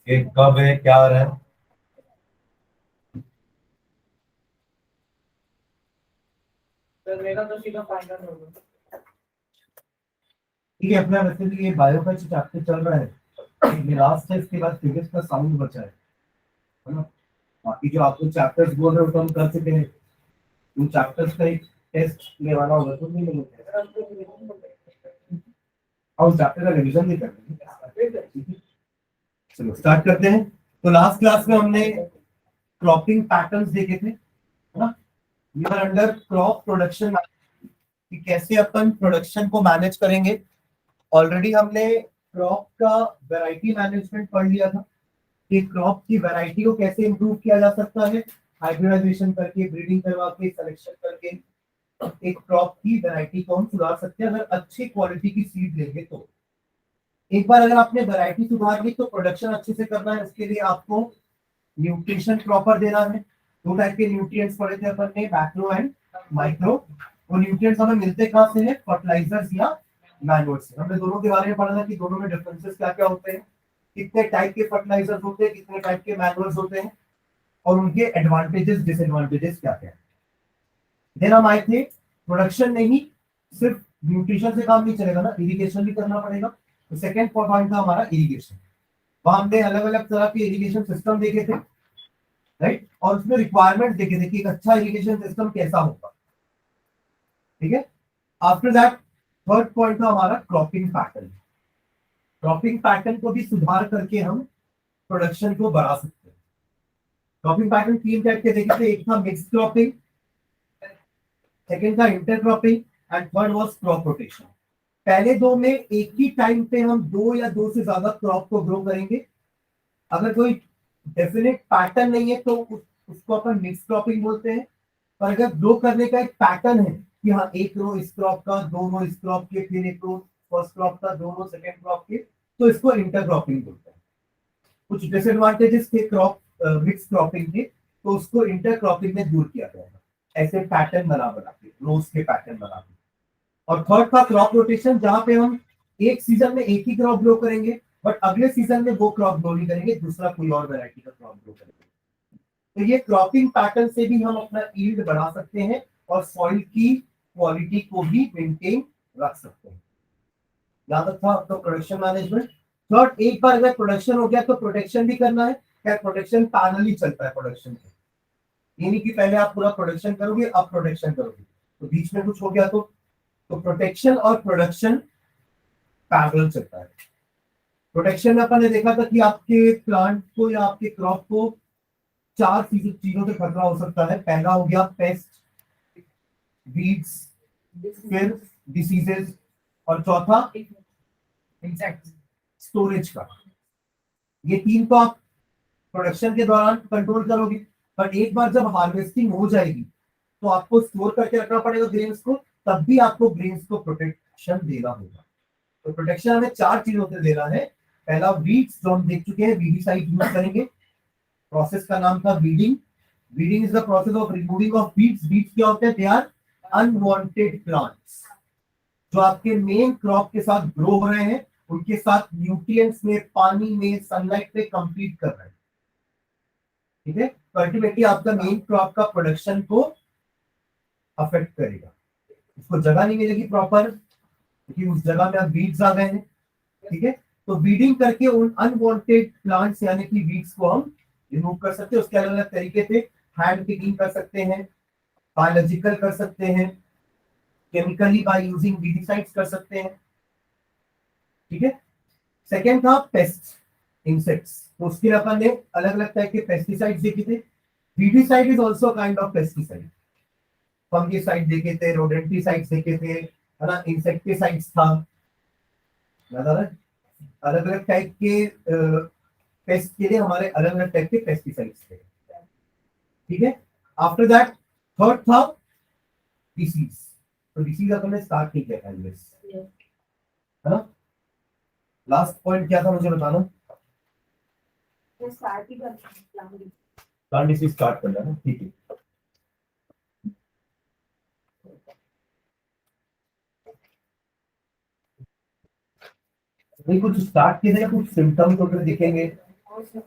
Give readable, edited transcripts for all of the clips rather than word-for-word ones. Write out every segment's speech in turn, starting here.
ये कब है, क्या आ रहा है? तो मेरा तो सीधा फाइनल होगा। ठीक है, अपना वैसे भी ये बायो का जो चैप्टर चल रहा है ये लास्ट है, इसके बाद फिजिक्स का साउंड बचा है ना। बाकी जो आपको चैप्टर्स बोल रहे हो तो हम कर चुके हैं। उन चैप्टर्स का एक टेस्ट लेवाना होगा तो नहीं लेंगे, और उस चैप्टर का रिवीजन भी कर लेंगे। चलो स्टार्ट करते हैं। तो लास्ट क्लास में हमने क्रॉपिंग पैटर्न्स देखे थे, है ना। We are under crop production, कि कैसे अपन प्रोडक्शन को मैनेज करेंगे। ऑलरेडी हमने क्रॉप का वैरायटी मैनेजमेंट पढ़ लिया था कि क्रॉप की वैरायटी को कैसे इंप्रूव किया जा सकता है, हाइब्रिडाइजेशन करके, ब्रीडिंग करवा के, सिलेक्शन करके एक क्रॉप की वैरायटी को हम सुधार सकते हैं अगर अच्छी क्वालिटी की सीड लेंगे तो। एक बार अगर आपने वैरायटी सुधार ली तो प्रोडक्शन अच्छे से करना है, उसके लिए आपको न्यूट्रिशन प्रॉपर देना है। दो टाइप के न्यूट्रिएंट्स पढ़े थे अपन ने, मैक्रो एंड माइक्रो। वो न्यूट्रिएंट्स हमें मिलते कहाँ से है? फर्टिलाइजर्स या मैन्योर से। हमने दोनों के बारे में पढ़ा था कि दोनों में डिफरेंसेस क्या क्या होते हैं, कितने टाइप के फर्टिलाइजर्स होते हैं, कितने टाइप के मैन्योर्स होते हैं, और उनके एडवांटेजेस डिसएडवांटेजेस क्या क्या है। देन हम आए थे प्रोडक्शन में ही, सिर्फ न्यूट्रिशन से काम नहीं चलेगा ना, इरिगेशन भी करना पड़ेगा। तो सेकेंड पॉइंट था हमारा इरिगेशन। वहां हमने अलग अलग तरह के इरिगेशन सिस्टम देखे थे, राइट, और उसमें रिक्वायरमेंट देखे थे कि एक अच्छा इरिगेशन सिस्टम कैसा होगा। ठीक है। आफ्टर दैट थर्ड पॉइंट था हमारा क्रॉपिंग पैटर्न। क्रॉपिंग पैटर्न को भी सुधार करके हम प्रोडक्शन को बढ़ा सकते हैं। क्रॉपिंग पैटर्न तीन टाइप के देखे थे, एक था मिक्स क्रॉपिंग, सेकेंड था intercropping, and third was crop rotation. पहले दो में एक ही टाइम पे हम दो या दो से ज्यादा क्रॉप को ग्रो करेंगे। अगर कोई डेफिनेट पैटर्न नहीं है तो उसको अपन मिक्स क्रॉपिंग बोलते हैं। पर अगर ग्रो करने का एक पैटर्न है कि हाँ एक रो इस क्रॉप का, दो रो इस क्रॉप के, फिर एक रो फर्स्ट क्रॉप का, दो रो सेकेंड क्रॉप के, तो इसको इंटरक्रॉपिंग बोलते हैं। कुछ डिसएडवांटेजेस थे क्रॉप मिक्स क्रॉपिंग के, तो उसको इंटरक्रॉपिंग में दूर किया जाएगा, ऐसे पैटर्न बना के, रोज के पैटर्न बना के। और थर्ड था क्रॉप रोटेशन, जहां पे हम एक सीजन में एक ही क्रॉप ग्रो करेंगे, बट अगले सीजन में वो क्रॉप ग्रो नहीं करेंगे, दूसरा कोई और वैरायटी का क्रॉप ग्रो करेंगे। तो ये क्रॉपिंग पैटर्न से भी हम अपना यील्ड बढ़ा सकते हैं और सॉइल की क्वालिटी को भी मेंटेन रख सकते हैं। यहां तक था तो प्रोडक्शन मैनेजमेंट। थर्ड, एक बार अगर प्रोडक्शन हो गया तो प्रोटेक्शन भी करना है। क्या प्रोडक्शन पैरेलली चलता है प्रोडक्शन के, ये नहीं कि पहले आप पूरा प्रोडक्शन करोगे अब प्रोडक्शन करोगे, तो बीच में कुछ हो गया तो प्रोटेक्शन और प्रोडक्शन पैरेलल चलता है। प्रोटेक्शन में अपन ने देखा था कि आपके प्लांट को या आपके क्रॉप को चार चीजों से खतरा हो सकता है। पहला हो गया पेस्ट, वीड्स, फिर डिसीजेस, और चौथा इंसेक्ट, स्टोरेज का। ये तीन तो आप प्रोडक्शन के दौरान कंट्रोल करोगे, बट एक बार जब हार्वेस्टिंग हो जाएगी तो आपको स्टोर करके रखना पड़ेगा ग्रेन्स को, तब भी आपको ग्रेन्स को प्रोटेक्शन देना होगा। तो प्रोटेक्शन हमें चार चीजों से देना है। पहला वीड्स, जो हम देख चुके हैं, वीडीसाइड यूज करेंगे। प्रोसेस का नाम था weeding. Weeding is the process of removing of weeds. Weeds क्या होते हैं? दे आर अनवांटेड प्लांट्स जो आपके मेन क्रॉप के साथ ग्रो हो रहे हैं, उनके साथ न्यूट्रिएंट्स में, पानी में, सनलाइट पे कंपीट कर रहे हैं। ठीक है, तो अल्टीमेटली आपका मेन क्रॉप का प्रोडक्शन को अफेक्ट करेगा। उसको जगह नहीं मिलेगी प्रॉपर, क्योंकि उस जगह में अब वीड्स आ गए हैं। ठीक है, तो वीडिंग करके उन अनवांटेड प्लांट्स यानी कि वीड्स को हम रिमूव कर सकते हैं। उसके अलग अलग तरीके थे, हैंड पिकिंग कर सकते हैं, बायोलॉजिकल कर सकते हैं, केमिकली बाय यूजिंग वीडिसाइड्स कर सकते हैं। ठीक है। सेकेंड था पेस्ट, इंसेक्ट्स। तो उसके लिए अपन ने अलग अलग टाइप के पेस्टिसाइड्स देखे थे। Weedicide is also kind of pesticide. Fungicide देखे थे, रोडेंटिसाइड्स देखे थे, है ना, इंसेक्टिसाइड्स था। याद आ रहा है? अलग अलग टाइप के पेस्ट के लिए हमारे अलग अलग टाइप के पेस्टिसाइड्स थे। ठीक है। आफ्टर दैट थर्ड था डिसीज। तो डिसीज अपन ने स्टार्ट नहीं किया था, है ना। लास्ट पॉइंट क्या था मुझे बताना? प्लांट डिसीज स्टार्ट करना है, ठीक है। नहीं, कुछ स्टार्ट किए थे, कुछ सिम्टम्स वगैरह दिखेंगे, अच्छा,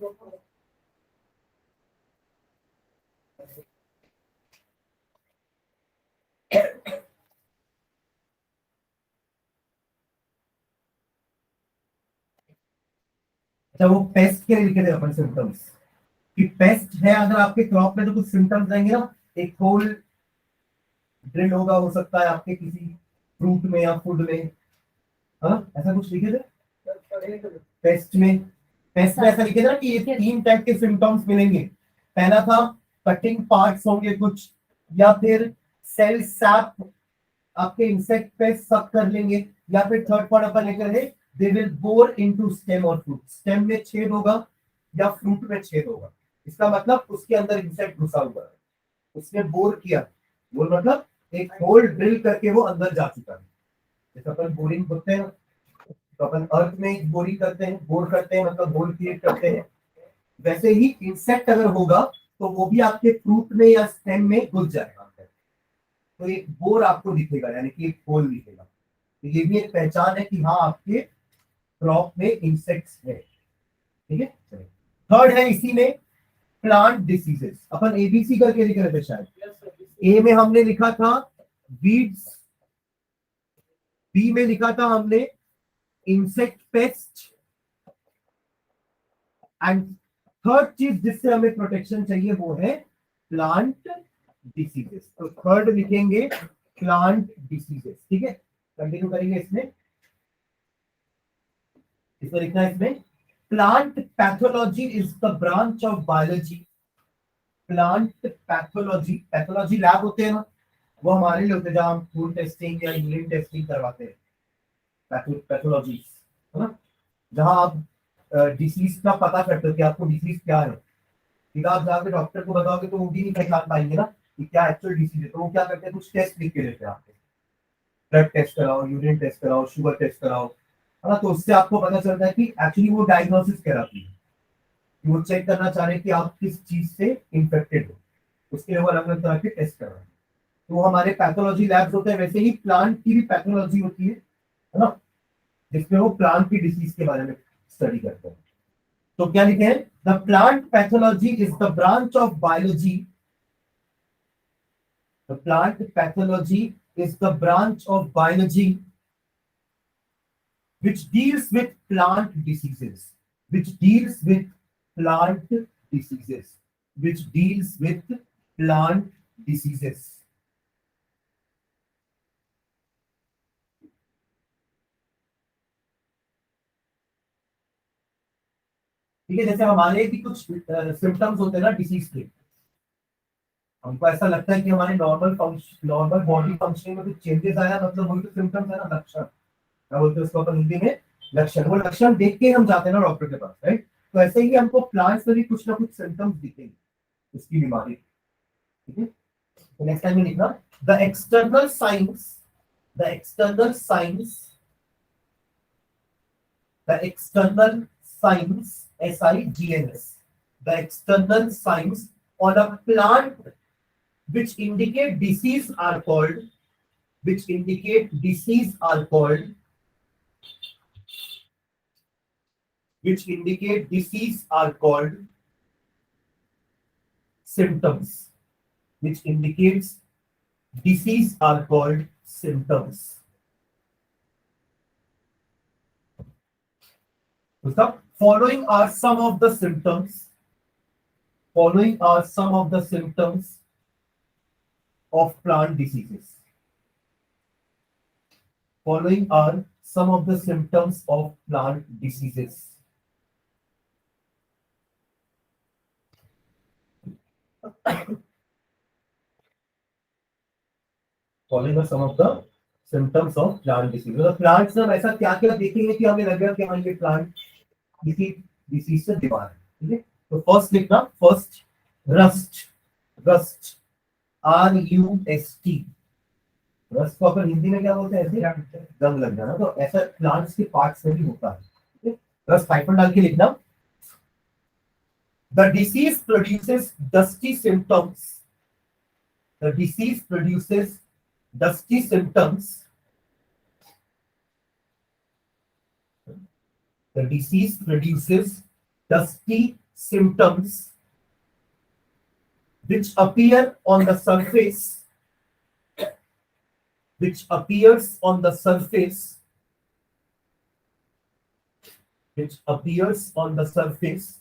वो पेस्ट के लिए लिखे थे अपन सिम्टम्स कि पेस्ट है अगर आपके क्रॉप में तो कुछ सिम्टम्स रहेंगे ना। एक होल ड्रिल होगा, हो सकता है आपके किसी फ्रूट में या फूड में। हाँ, ऐसा कुछ लिखे थे पेस्ट में। पेस्ट में ऐसा लिखे था कि ये 3 टाइप के सिम्टम्स मिलेंगे। पहला था कटिंग पार्ट्स होंगे कुछ, या फिर सेल सैप आपके इंसेक्ट पे सक कर लेंगे, या फिर थर्ड पार्ट अपन लेकर है they will bore into stem और फ्रूट। स्टेम में छेद होगा या फ्रूट में छेद होगा, इसका मतलब उसके अंदर इंसेक्ट घुसा हुआ है, उसने बोर किया। बोर मतलब एक होल ड्रिल करके वो अंदर जा चुका है। जैसे अपन बोरिंग होते हैं तो अपन अर्थ में एक बोरिंग करते हैं, बोर करते हैं मतलब होल क्रिएट करते हैं। वैसे ही इंसेक्ट अगर होगा तो वो भी आपके फ्रूट में या स्टेम में घुस जाएगा, तो एक बोर आपको दिखेगा, यानी कि एक होल दिखेगा। तो ये भी एक पहचान है कि हाँ आपके क्रॉप में इंसेक्ट्स है। ठीक है, थर्ड है इसी में प्लांट डिसीजेस। अपन एबीसी करके लिख रहे थे शायद। ए में हमने लिखा था वीड्स, बी में लिखा था हमने इंसेक्ट पेस्ट, एंड थर्ड चीज जिससे हमें प्रोटेक्शन चाहिए वो है प्लांट डिसीजेस। तो थर्ड लिखेंगे प्लांट डिसीजेस। ठीक है, कंटिन्यू करेंगे इसमें। इसमें लिखना है इसमें plant pathology is the branch of biology. Plant pathology, pathology lab होते हैं ना, वो हमारे लिए होते हैं जहां हम फूड टेस्टिंग या यूरिन टेस्टिंग करवाते हैं। पैथोलॉजी है ना, जहां आप डिसीज का पता करते हो कि आपको डिसीज क्या है। ठीक है, आप जाके डॉक्टर को बताओगे तो वो भी नहीं पहचान पाएंगे ना कि क्या एक्चुअल डिसीज है। तो वो क्या करते हैं, कुछ टेस्ट लिख के देते हैं आपको, ब्लड टेस्ट कराओ, यूरिन टेस्ट कराओ, शुगर टेस्ट कराओ, है ना। तो उससे आपको पता चलता है कि एक्चुअली वो डायग्नोसिस कराती है, वो चेक करना चाह रहे हैं कि आप किस चीज से इन्फेक्टेड हो, उसके लिए वो अलग अलग तरह के टेस्ट कर रहे हैं। तो वो हमारे पैथोलॉजी लैब्स होते हैं। वैसे ही प्लांट की भी पैथोलॉजी होती है ना, जिसमें वो प्लांट की डिसीज के बारे में स्टडी करते हैं। तो क्या लिखे हैं, the plant pathology is the branch of biology. The plant pathology is the branch of biology which deals with plant diseases, which deals with plant diseases, which deals with plant diseases. ठीक है, जैसे हमारे भी कुछ symptoms होते हैं ना disease के, हमको ऐसा लगता है कि हमारे नॉर्मल बॉडी फंक्शनिंग में कुछ चेंजेस आया, मतलब वही तो सिम्टम्स है ना, लक्षण। क्या बोलते हैं उसको अपन हिंदी में, लक्षण। वो लक्षण देख के हम जाते हैं ना डॉक्टर के पास, राइट। तो ऐसे ही हमको प्लांट्स में भी कुछ ना कुछ सिम्टम्स दिखेंगे उसकी बीमारी। ठीक है, तो नेक्स्ट टाइम में लिखना the external science, the external science, the external science, SIGNS, the external signs on a plant which indicate disease are called, which indicate disease are called, which indicate disease are called symptoms, which indicates disease are called symptoms. The following are some of the symptoms, following are some of the symptoms of plant diseases. Following are some of the symptoms of plant diseases. Following are some of the symptoms of plant disease. मतलब plants में ऐसा क्या क्या देखेंगे कि हमें लगेगा कि हाँ ये प्लांट किसी डिसीज से बीमार है। ठीक है, तो फर्स्ट लिखना, first rust, rust, RUST। Rust को अपन हिंदी में क्या बोलते हैं, ऐसे जंग लग जाना। तो ऐसा प्लांट्स के पार्ट्स में भी होता है। रस्ट हाइफन डाल के लिखना। The disease produces dusty symptoms. The disease produces dusty symptoms. The disease produces dusty symptoms which appear on the surface, which appears on the surface, which appears on the surface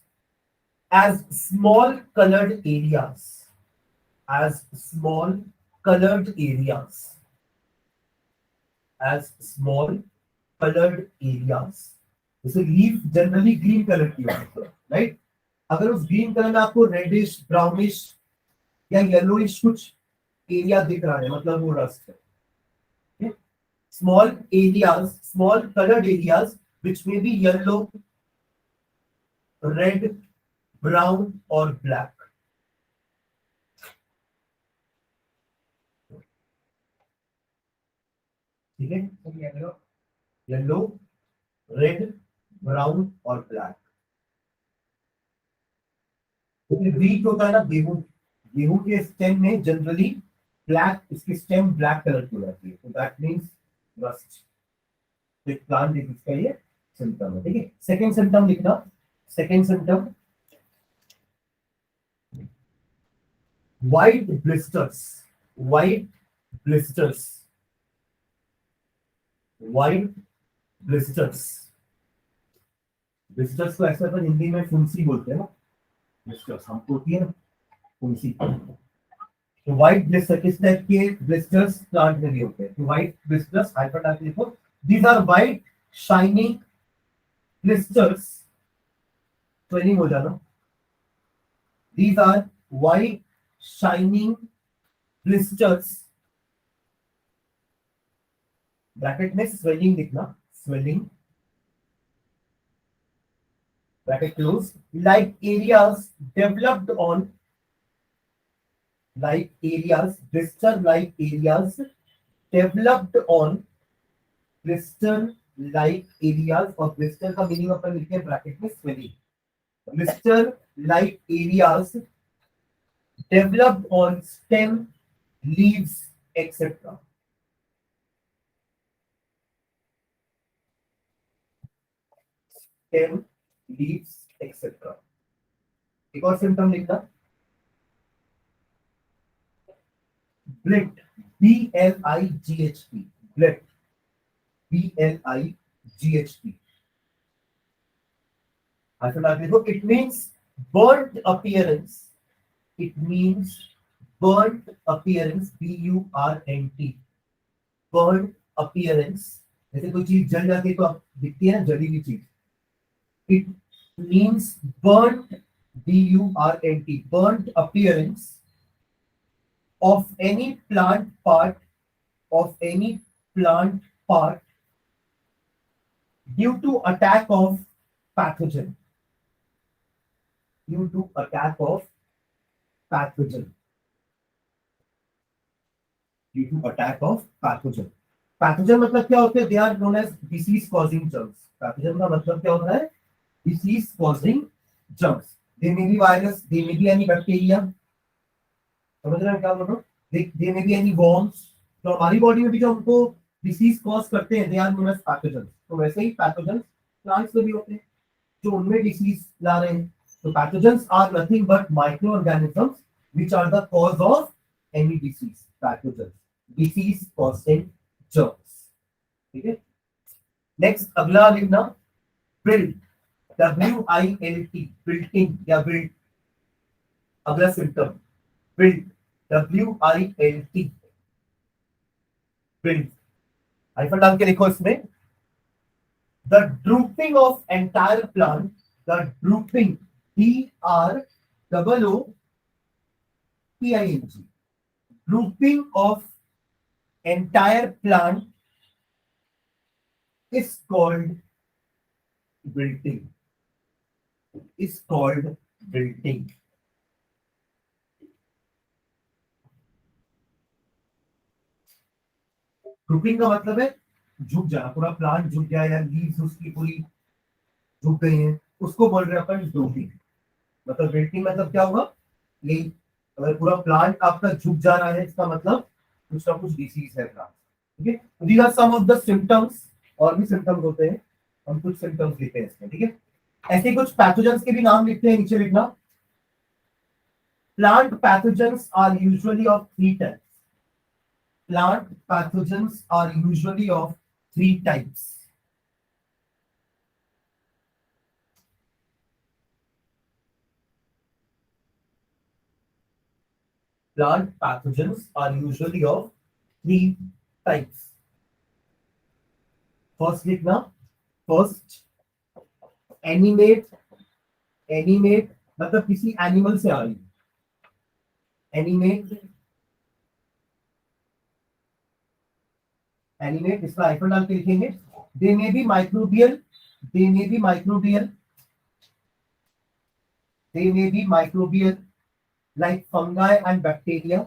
as small colored areas, as small colored areas, as small colored areas. जैसे leaf generally green colour की होती है, right? अगर उस green colour में आपको reddish, brownish या yellowish कुछ एरिया दिख रहा है, मतलब वो रस्ट है. Small areas, small coloured areas which may be yellow, red, brown or black. ठीक है, येलो, रेड, ब्राउन और ब्लैक. व्हीट होता है ना, गेहूं, गेहूं के स्टेम में जनरली ब्लैक, इसकी स्टेम ब्लैक कलर की हो जाती है, तो दैट मीन्स रस्ट. प्लांट इसका ये सिम्टम है. ठीक है, सेकेंड सिम्टम लिखना. Second symptom, white blisters, white blisters, white blisters. blisters को ऐसा अपन हिंदी में फुंसी बोलते हैं ना, blisters हमको होती है ना फुंसी. तो व्हाइट ब्लिस्टर, किस टाइप के ब्लिस्टर्स प्लांट में भी होते हैं? तो व्हाइट ब्लिस्टर्स, हाइपर टाइप लिखो. These are white shining blisters. Swelling हो जाना. These are white shining blisters. Bracket में स्वेलिंग लिखना, swelling, bracket close. Like areas developed on, like areas, blister like areas developed on, blister like areas. और blister का meaning अपन लिखते हैं bracket में swelling. blister like areas developed on stem, leaves, etc. Stem, leaves, etc. एक और symptom लिखना, ब्लिट, B-L-I-G-H-T, ब्लिट, B-L-I-G-H-T. It means burnt appearance. It means burnt appearance. B-U-R-N-T. Burnt appearance. जैसे कोई चीज जल जाती है तो आप दिखती है ना जली हुई चीज. It means burnt, B-U-R-N-T, burnt appearance of any plant part, of any plant part due to attack of pathogen. Due to attack of pathogen. Due to attack of pathogen. Pathogen मतलब क्या होते हैं? They are known as disease causing germs. Pathogen का मतलब क्या होता है? Disease causing germs. They may be virus, they may be any bacteria. समझ रहे हैं क्या बोल रहा हूँ? They may be any worms. तो हमारी बॉडी में भी जो हमको डिसीज कॉज करते हैं, they are known as pathogens. तो वैसे ही पैथोजेंस प्लांट्स में भी होते हैं जो उनमें डिसीज ला रहे हैं. So pathogens are nothing but microorganisms which are the cause of any disease. Pathogens, disease causing germs. ठीक है. नेक्स्ट अगला लिखना, build, W-I-L-T, building या build. अगला symptom, build, W-I-L-T, build. Hyphen डाल के लिखो इसमें. The drooping of entire plant, the drooping, D-R-O-O-P-I-N-G, drooping of entire plant is called wilting. Is called wilting. drooping का मतलब है झुक जाना, पूरा प्लांट झुक गया या लीव्स उसकी पूरी झुक गई हैं, उसको बोल रहे हैं अपन ड्रूपिंग. मतलब विल्टिंग मतलब क्या होगा? ये अगर पूरा प्लांट आपका झुक जा रहा है, इसका मतलब कुछ ना कुछ डिसीज है प्लांट. ठीक है. These are some of the symptoms. और भी सिम्टम्स होते हैं, हम कुछ सिम्टम्स लेते हैं इसमें. ठीक है. ऐसे कुछ पैथोजेंस के भी नाम लिखते हैं, नीचे लिखना। Plant pathogens are usually of three types. Plant pathogens are usually of three types. Plant pathogens are usually of three types. First लिखना, first एनिमेट। एनिमेट मतलब किसी एनिमल से आ रही है। एनिमेट, एनिमेट इसका आइकन डाल के लिखेंगे। They may be microbial, they may be microbial, they may be microbial like fungi and bacteria.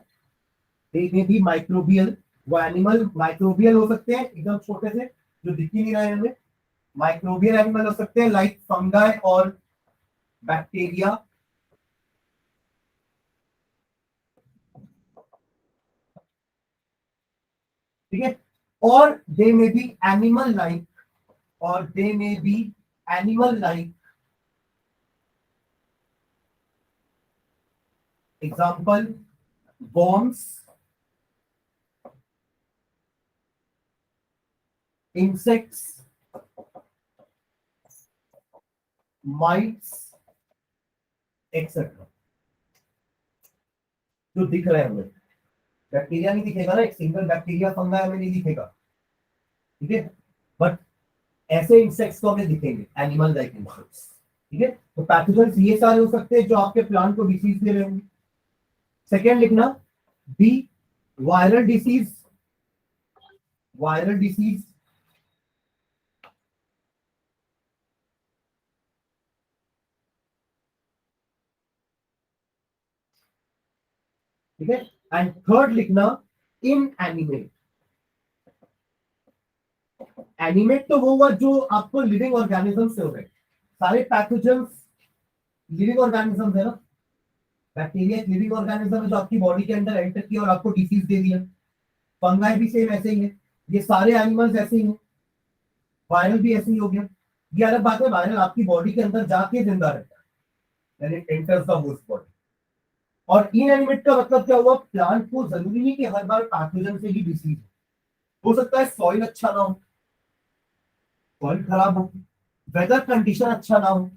They may be microbial, वो एनिमल माइक्रोबियल हो सकते हैं एकदम छोटे से जो दिख ही नहीं रहे हैं हमें। माइक्रोबियल एनिमल हो सकते हैं लाइक फंगाई और बैक्टीरिया। ठीक है। और they may be animal like, और they may be animal like, example worms, insects, mites, et cetera. जो दिख रहे हैं हमें, बैक्टीरिया नहीं दिखेगा ना, एक सिंगल बैक्टीरिया फंगा हमें नहीं दिखेगा, ठीक है। बट ऐसे इंसेक्ट्स तो हमें दिखेंगे, एनिमल लाइक इंसेक्ट्स। ठीक है, तो पैथोजेंस ये सारे हो सकते हैं जो आपके प्लांट को डिसीज दे रहे होंगे। सेकेंड लिखना, B viral disease. Viral disease, ठीक है। एंड थर्ड लिखना, इन एनिमेट। एनिमेट तो वो हुआ जो आपको लिविंग ऑर्गेनिज्म से हो गए। सारे पैथोजेंस लिविंग ऑर्गेनिज्म है ना। बैक्टीरिया एक लिविंग ऑर्गेनिज्म है जो आपकी बॉडी के अंदर एंटर किया और आपको डिसीज दे दिया। फंगाई भी सेम ऐसे ही है, ये सारे एनिमल्स ऐसे ही हैं। वायरल भी ऐसे ही हो गया। ये अलग बात है, वायरल आपकी बॉडी के अंदर जाके जिंदा रहता है, यानी एंटर्स द होस्ट बॉडी। और इनएनिमेट का मतलब क्या हुआ, प्लांट को जरूरी नहीं कि हर बार पैथोजन से ही डिसीज हो सकता है। सॉइल अच्छा ना हो, सॉइल खराब हो, वेदर कंडीशन अच्छा ना हो।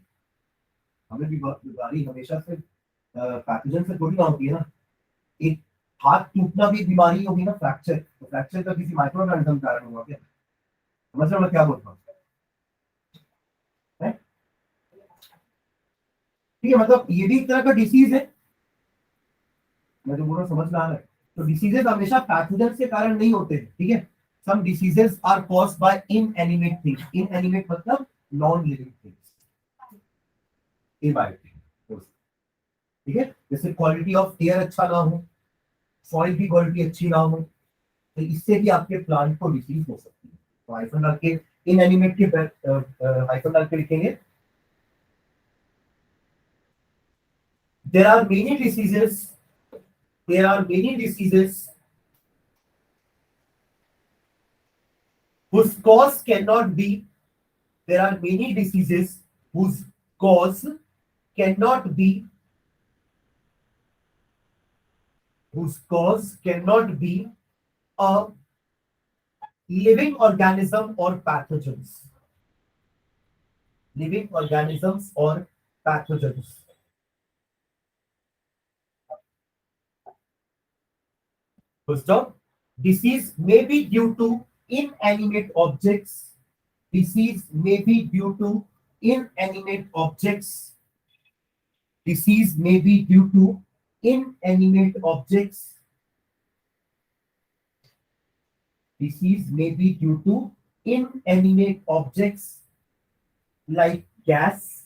हमें भी बीमारी हमेशा से पैथोजन से थोड़ी ना होती है ना। एक हाथ टूटना भी एक बीमारी होगी ना, फ्रैक्चर, तो फ्रैक्चर का किसी माइक्रो ऑर्गेनिज्म के कारण हुआ क्या? समझ रहे हो मैं क्या बोल रहा हूँ? है? ठीक है, मतलब ये भी एक तरह का डिसीज है, मैं जो बोल रहा हूँ समझ में आ रहा है। तो डिसीजेस हमेशा पैथोजन के कारण नहीं होते हैं, ठीक है। Some diseases are caused by inanimate things. Inanimate मतलब नॉन लिविंग थिंग्स, इनबायोटिक, ठीक है। जैसे क्वालिटी ऑफ एयर अच्छा ना हो, सॉइल की क्वालिटी अच्छी ना हो, तो इससे भी आपके प्लांट को डिसीज हो सकती है। तो आइफन डाल के इनएनिमेट के आइफन डाल के लिखेंगे, there are many diseases, there are many diseases whose cause cannot be, there are many diseases whose cause cannot be, whose cause cannot be a living organism or pathogens. Living organisms or pathogens. First off, disease may be due to inanimate objects. Disease may be due to inanimate objects. Disease may be due to inanimate objects. Disease may be due to inanimate objects like gas,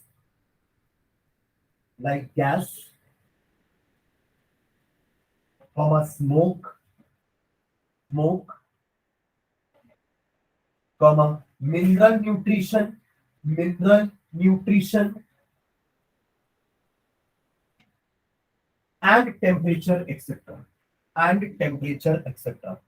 comma smoke, comma mineral nutrition, and temperature, etc. And temperature, etc.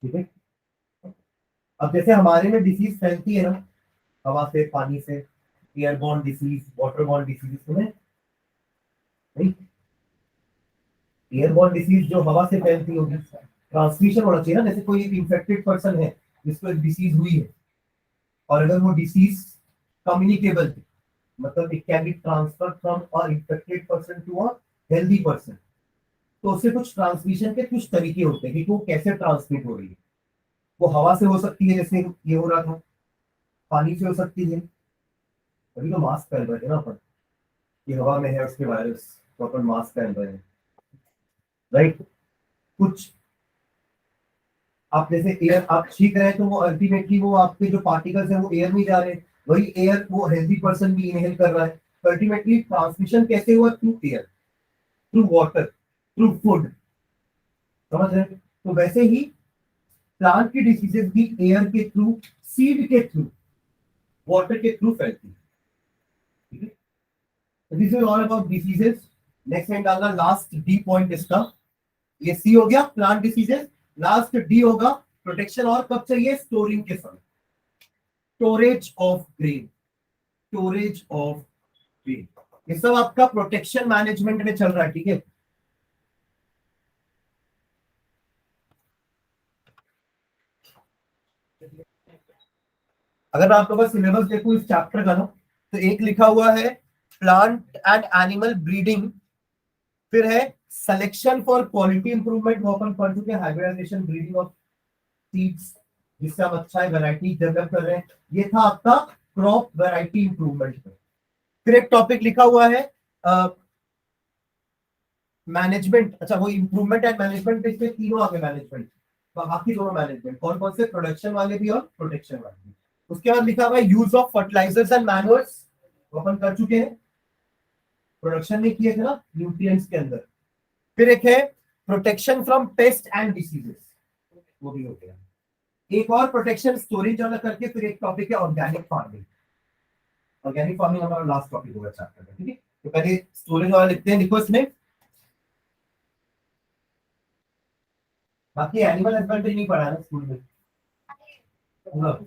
ठीक है। अब जैसे हमारे में disease फैलती है ना, हवा से, पानी से, एयरबॉर्न डिसीज, वाटरबॉर्न डिसीज, सुने नहीं? एयरबॉर्न डिसीज जो हवा से फैलती होगी, ट्रांसमिशन होना चाहिए ना। जैसे कोई एक इन्फेक्टेड पर्सन है जिसको एक डिसीज हुई है, और अगर वो डिसीज कम्युनिकेबल है, मतलब it can be transfer from a infected person to a healthy person, तो उससे कुछ ट्रांसमिशन के कुछ तरीके होते हैं कि वो कैसे ट्रांसमिट हो रही है। वो हवा से हो सकती है, जैसे ये हो रहा था, पानी से हो सकती है, अभी तो मास्क पहन रहे थे ना अपन, ये हवा में है उसके वायरस, तो अपन मास्क पहन रहे हैं, राइट। कुछ आप जैसे एयर आप छींक रहे हैं, तो वो अल्टीमेटली वो आपके जो पार्टिकल्स हैं वो एयर में जा रहे हैं, वही एयर वो हेल्दी पर्सन भी इनहेल कर रहा है। तो अल्टीमेटली ट्रांसमिशन कैसे हुआ? Through air, through water, through food, समझ रहे हैं? तो वैसे ही प्लांट की डिसीजेस भी एयर के थ्रू, सीड के थ्रू, वाटर के थ्रू फैलती है, ठीक है। This is all about diseases. Next time डालना लास्ट डी पॉइंट इसका, ये सी हो गया प्लांट डिसीजेस। लास्ट डी होगा प्रोटेक्शन, और कब चाहिए? स्टोरिंग के समय, storage of grain, storage of grain, ये सब आपका प्रोटेक्शन मैनेजमेंट में चल रहा है, ठीक है। अगर मैं आपके पास सिलेबस देखूं इस चैप्टर का ना, तो एक लिखा हुआ है प्लांट एंड एनिमल ब्रीडिंग, फिर है सिलेक्शन फॉर क्वालिटी इंप्रूवमेंट, वो अपन पढ़ चुके हैं, हाइब्रिडाइजेशन, ब्रीडिंग ऑफ सीड्स, जिससे हम अच्छा है वैरायटी डेवलप कर रहे हैं। ये था आपका क्रॉप वैरायटी इंप्रूवमेंट में। फिर एक टॉपिक लिखा हुआ है मैनेजमेंट, अच्छा वो इंप्रूवमेंट एंड मैनेजमेंट, इसमें तीनों आगे मैनेजमेंट, बाकी दोनों मैनेजमेंट, कौन कौन से? प्रोडक्शन वाले भी और प्रोटेक्शन वाले भी। उसके बाद लिखा हुआ है use of fertilisers and manures, वो अपन कर चुके हैं, प्रोडक्शन में किए थे ना न्यूट्रिएंट्स के अंदर। फिर एक है protection from paste and diseases, वो भी हो गया। एक और प्रोटेक्शन स्टोरेज वाला करके, फिर एक टॉपिक है ऑर्गेनिक फार्मिंग। ऑर्गेनिक फार्मिंग हमारा लास्ट टॉपिक होगा चैप्टर का, ठीक है। तो पहले स्टोरेज वाला लिखते हैं, देखो इसमें बाकी एनिमल हस्बेंड्री नहीं पढ़ा ना स्कूल में पूरा।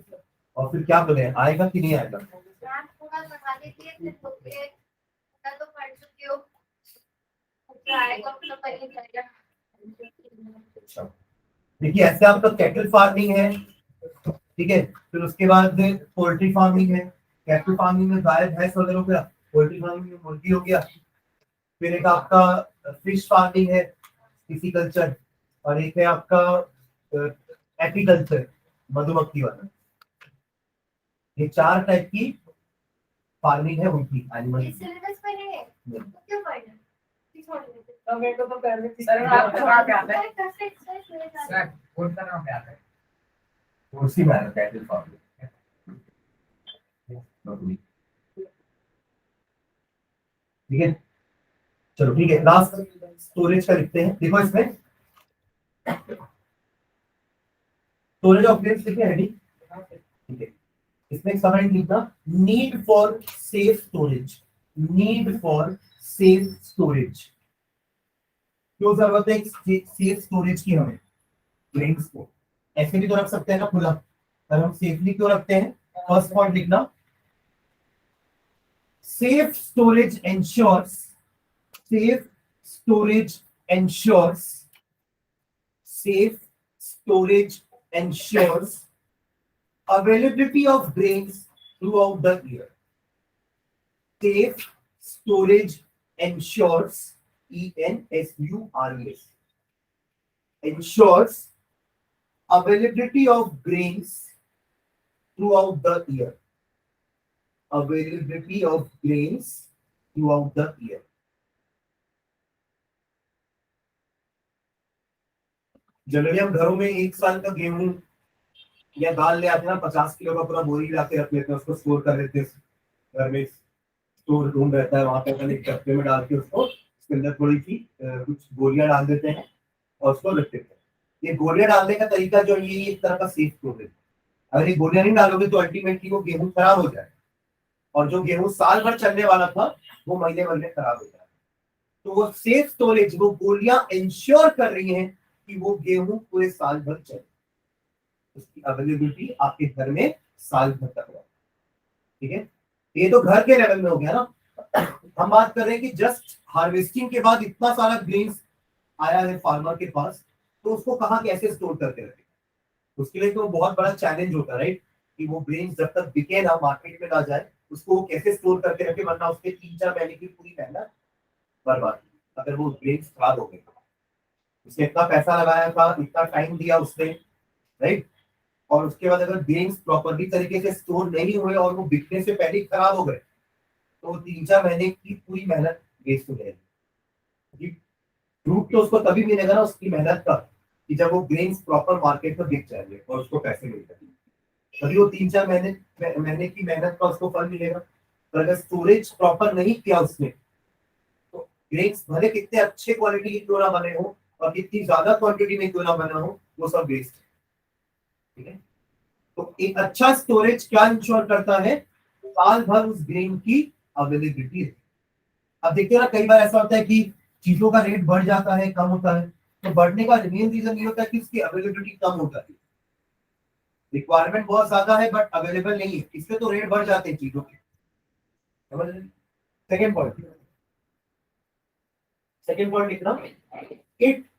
और फिर क्या बोले, आएगा कि नहीं आएगा? मैम पूरा करवा देती है, फिर तो ये पूरा तो पढ़ चुके हो, पूरा आएगा तो पहले जाएगा। अच्छा, देखिए ऐसे आपका कैटल फार्मिंग है, ठीक है। फिर उसके बाद पोल्ट्री फार्मिंग है। कैटल फार्मिंग में गाय भैंस वगैरह हो गया, पोल्ट्री फार्मिंग में मुर्गी हो गया। फिर एक आपका फिश फार्मिंग है, फिशिकल्चर, और एक है आपका एपीकल्चर, मधुमक्खी वाला। ये चार टाइप की फार्मिंग है उनकी एनिमल। इस सिलेबस पर है तो क्यों पढ़ना, छोड़ देते। तो मेरे को तो पहले से सर आपको कहाँ पे आता है? सर सर कौन सा कहाँ पे आता है? उसी में आया कैटल फार्मिंग। ठीक है, चलो ठीक है। लास्ट स्टोरेज का लिखते हैं, देखो इसमें स्टोरेज ऑफ ग्रेन्स लिखे हैं, ठीक है। इसमें समरी लिखना, need for safe storage, need for safe storage. क्यों जरूरत है सेफ स्टोरेज की हमें? ग्रेन्स को ऐसे भी तो रख सकते हैं ना खुला, पर हम सेफली क्यों रखते हैं? फर्स्ट पॉइंट लिखना, safe storage ensures, safe storage ensures, safe storage ensures availability of grains throughout the year. Safe storage ensures, ENSURES, ensures availability of grains throughout the year. Availability of grains throughout the year. Generally हम घरों में एक साल का गेहूं या दाल ले आते हैं ना, 50 किलो का पूरा बोरी ला के रख लेते हैं, उसको स्टोर कर लेते हैं। घर में स्टोर रूम रहता है, वहां पे अपन एक डब्बे में डाल के उसको, उसके अंदर थोड़ी सी कुछ गोलियां डाल देते हैं और उसको रख देते हैं। ये गोलियां डालने का तरीका जो है, ये एक तरह का सेफ स्टोरेज। अगर ये गोलियां नहीं डालोगे तो अल्टीमेटली वो गेहूं खराब हो जाए, और जो गेहूं साल भर चलने वाला था वो महीने भर में खराब हो जाए। तो वो सेफ स्टोरेज, वो गोलियां इंश्योर कर रही हैं कि वो गेहूं पूरे साल भर चले। उसकी अवेलेबिलिटी आपके घर में साल भर तक रहेगी। ठीक है, ये तो घर के लेवल में हो गया ना। हम बात कर रहे हैं कि जस्ट हार्वेस्टिंग के बाद इतना सारा ग्रेन्स आया है फार्मर के पास, तो उसको कहाँ कैसे स्टोर करके रखें। उसके लिए तो बहुत बड़ा चैलेंज होता है, राइट, कि वो ग्रेन्स जब तक बिके ना, मार्केट में ना जाए, उसको वो कैसे स्टोर करके रखे, वरना उसके 3-4 महीने की पूरी मेहनत बर्बाद। अगर वो ग्रेन्स खराब हो गए, उसने इतना पैसा लगाया था, इतना टाइम दिया उसने, राइट, और उसके बाद अगर ग्रेन्स प्रॉपरली तरीके से स्टोर नहीं हुए और वो बिकने से पहले ही खराब हो गए, तो 3-4 महीने की पूरी मेहनत वेस्ट हो जाएगी। फ्रूट तो उसको तभी मिलेगा ना, उसकी मेहनत का, कि जब वो ग्रेन्स प्रॉपर मार्केट में बिक जाएंगे और उसको पैसे मिल जाएंगे, तभी वो 3-4 महीने की मेहनत का उसको फल मिलेगा। पर अगर स्टोरेज प्रॉपर नहीं किया उसने, तो ग्रेन्स भले कितने अच्छे क्वालिटी की क्यों ना बने हो और कितनी ज्यादा क्वांटिटी में क्यों ना बना हो, वो सब वेस्ट है। ठीक है, तो एक अच्छा स्टोरेज क्या इंश्योर करता है, साल भर उस ग्रेन की अवेलेबिलिटी है। अब देखते हैं ना, कई बार ऐसा होता है कि चीजों का रेट बढ़ जाता है, कम होता है, तो बढ़ने का मेन रीजन ये होता है कि उसकी अवेलेबिलिटी कम हो जाती है। रिक्वायरमेंट बहुत ज्यादा है बट अवेलेबल नहीं है, इसलिए तो रेट बढ़ जाते हैं चीजों के। सेकेंड पॉइंट, सेकेंड पॉइंट लिखना, it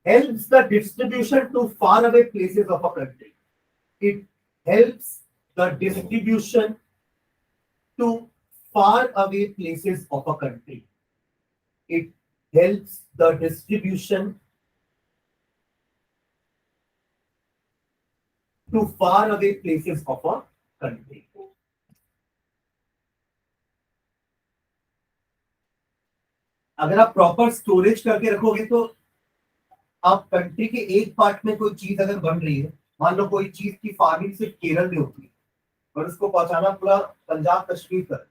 helps the distribution to far away places of a country. It helps the distribution to far away places of a country. It helps the distribution to far away places of a country. अगर आप proper storage करके रखोगे तो आप country के एक part में कोई चीज अगर बन रही है, मान लो कोई चीज की फार्मिंग सिर्फ केरल में होती है और उसको पहुंचाना पूरा पंजाब कश्मीर तक,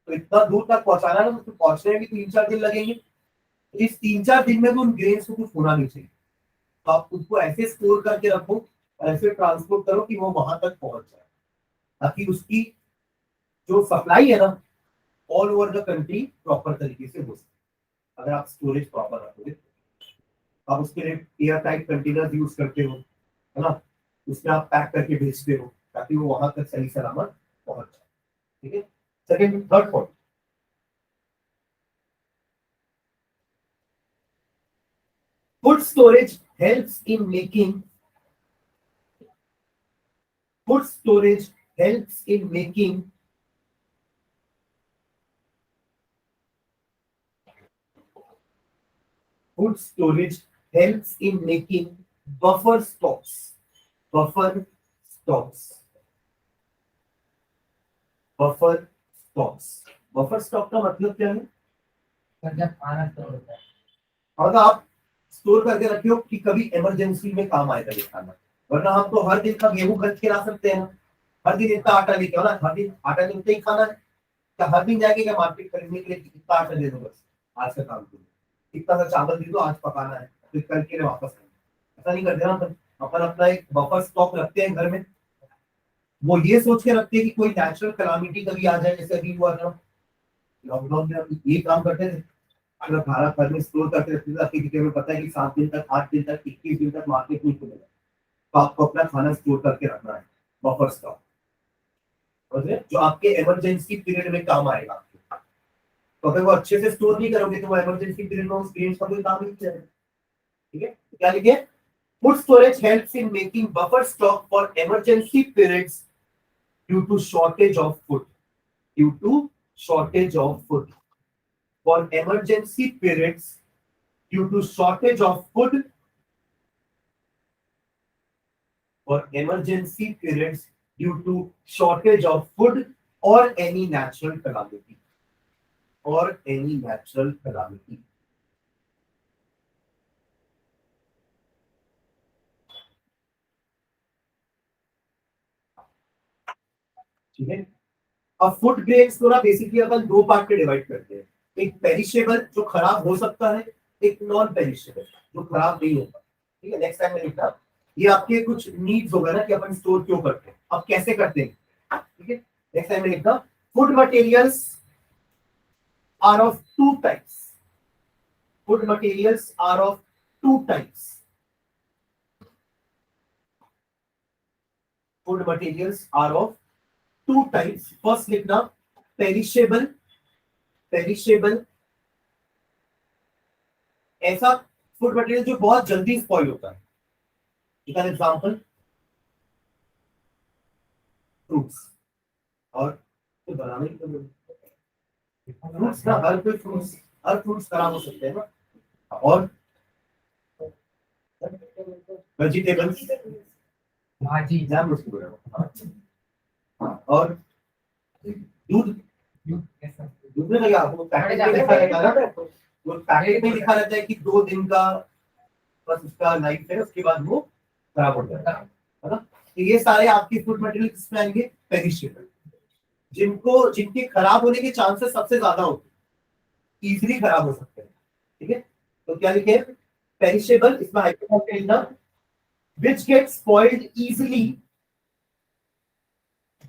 तो इतना दूर तक पहुंचाना ना, तो पहुंचने में भी 3-4 दिन लगेंगे। तो इस 3-4 दिन में भी उन ग्रेन्स को कुछ होना नहीं चाहिए, तो आप उसको ऐसे स्टोर करके रखो, ऐसे ट्रांसपोर्ट करो कि वो वहां तक पहुंच जाए, ताकि उसकी जो सप्लाई है ना, all over the country proper तरीके से हो सके। अगर आप स्टोरेज प्रॉपर रखोगे, आप उसके लिए एयर टाइट कंटेनर यूज करते हो, है ना, उसमें आप पैक करके भेजते हो ताकि वो वहां तक सही सलामत पहुंच जाए। ठीक है, second, third point, food storage helps in making food storage helps in making food storage helps in making buffer stocks, buffer stocks, buffer stocks। Buffer stock का मतलब क्या है? जब खाना स्टोर होता है, और आप स्टोर करके रखियो कि कभी इमरजेंसी में काम आएगा ये खाना, वरना हम तो हर दिन का गेहूं खरीद के ला सकते हैं, हर दिन इतना आटा लेके आओ ना, हर दिन आटा लेते ही खाना है क्या? हर दिन जाके क्या मार्केट खरीदने के लिए कितना आटा दे दो, बस आज का काम करो, इतना सा चावल दे दो, आज पकाना है, फिर कल के लिए वापस आना। ऐसा नहीं करते ना अपन, अपन अपना एक बफर स्टॉक रखते हैं घर में। वो ये सोच के रखते हैं कि कोई नेचुरल कलामिटी कभी आ जाए, जैसे अभी हुआ था लॉकडाउन में, हम ये काम करते थे, अगर भारत भर में स्टोर करके रखते थे ताकि, क्योंकि हमें पता है कि 7 दिन तक, 8 दिन तक, 21 दिन तक मार्केट नहीं खुलेगा, तो आपको अपना खाना स्टोर करके रखना है, बफर स्टॉक, जो आपके इमरजेंसी पीरियड में काम आएगा। तो अगर वो अच्छे से स्टोर नहीं करोगे तो वो इमरजेंसी पीरियड में उस ग्रेन्स का कोई काम नहीं चलेगा। ठीक है, तो क्या लिखे? Food storage helps in making buffer stock for emergency periods due to shortage of food, due to shortage of food, for emergency periods due to shortage of food, for emergency periods due to shortage of food or any natural calamity, or any natural calamity। ठीक है, अब food grains को ना basically अपन दो part में divide करते हैं, एक पेरिशेबल जो खराब हो सकता है, एक नॉन पेरिशेबल जो खराब नहीं होता। ठीक है, नेक्स्ट टाइम में लिखना, ये आपके कुछ नीड्स होगा ना कि अपन स्टोर क्यों करते हैं, अब कैसे करते हैं। ठीक है, नेक्स्ट टाइम में लिखना, food materials are of two types, food materials are of two types, food materials are of two types. First लिखना पेरिशेबल. पेरिशेबल ऐसा फूड मटेरियल जो बहुत जल्दी स्पॉइल होता है. An example fruits. और तो बनाने की फ्रूट्स ना, हर फ्रूट्स खराब हो सकते हैं ना. और वेजिटेबल्स भाजी जैम उसको बोला. और दूध. दूध में लगा आपको पैकेट में लिखा रहता है ना, वो पैकेट में लिखा रहता है कि 2 दिन का बस उसका लाइफ है, उसके बाद वो खराब हो जाएगा, है ना. तो ये सारे आपके फूड मटेरियल किसमें आएंगे? पेरिशेबल. जिनके खराब होने के चांसेस सबसे ज्यादा होते हैं, इजीली खराब हो सकते हैं. ठीक है, तो क्या लिखे? पेरिशेबल. इसमें हाइपोथेटिकल लिखना which gets spoiled easily.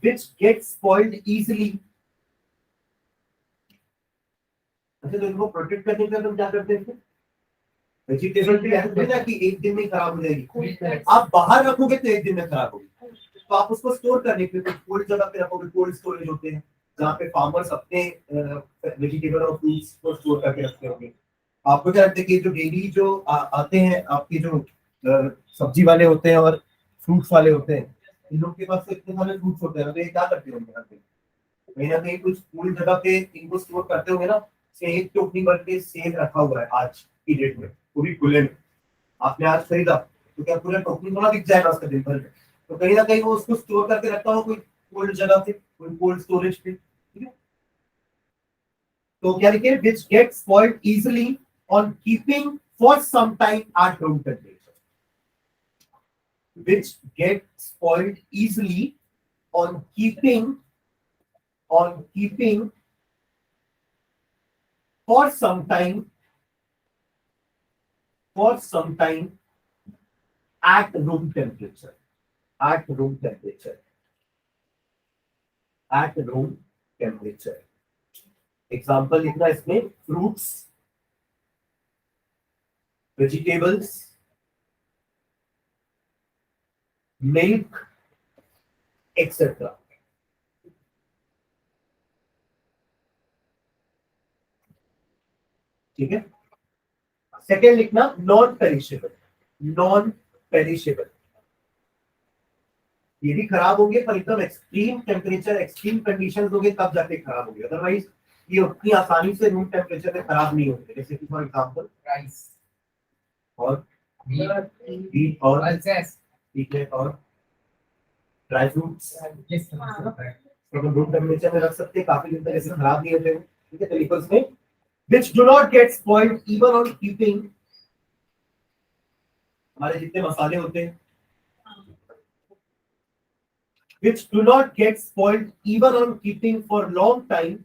Which gets spoiled easily. अच्छा, तो इनको प्रोटेक्ट करने के लिए हम क्या करते हैं? वेजिटेबल भी ऐसा ना कि एक दिन में खराब हो जाएगी. आप बाहर रखोगे तो एक दिन में खराब होगी. तो आप उसको स्टोर करने के लिए कोल्ड जगह पे रखोगे. कोल्ड स्टोरेज होते हैं जहाँ पे फार्मर्स अपने वेजिटेबल और फ्रूट्स को स्टोर करके रखते होंगे. आपको क्या लगता है कि जो डेली जो आते हैं आपके जो सब्जी वाले होते हैं और फ्रूट्स वाले होते हैं, इन लोग के पास तो इतने सारे फ्रूट्स होते हैं, तो ये क्या करते होंगे? कहीं ना कहीं कुछ कूल जगह पे इनको स्टोर करते होंगे ना. सेब टोकरी भर के सेब रखा हुआ है आज की डेट में, पूरी खुले में. आपने आज खरीदा तो क्या पूरा टोकरी थोड़ा दिख जाएगा उसका दिन भर में? तो कहीं ना कहीं वो उसको स्टोर करके रखता हो कोई कोल्ड जगह पे, कोई कोल्ड स्टोरेज पे. ठीक है, तो क्या लिखे? Which get spoiled easily on keeping for some time at room temperature. which get spoiled easily on keeping for some time at room temperature. Example लिखना इसमें फ्रूट्स, वेजिटेबल्स, मिल्क एक्सेट्रा. ठीक है. सेकेंड लिखना नॉन पेरिशेबल. ये भी खराब होंगे पर एकदम एक्सट्रीम टेम्परेचर, एक्सट्रीम कंडीशंस होंगे तब जाके खराब होंगे. अदरवाइज ये उतनी आसानी से रूम टेम्परेचर में खराब नहीं होते. जैसे कि फॉर एग्जाम्पल राइस और मीट और पल्सेस. ठीक है, और ड्राई फ्रूट्स यस तो हम रूम टेम्परेचर में रख सकते हैं, काफी दिन तक ऐसे खराब नहीं होते. ठीक है, तरीकों में which do not get spoiled even on keeping. हमारे जितने मसाले होते हैं, which do not get spoiled even on keeping for long time.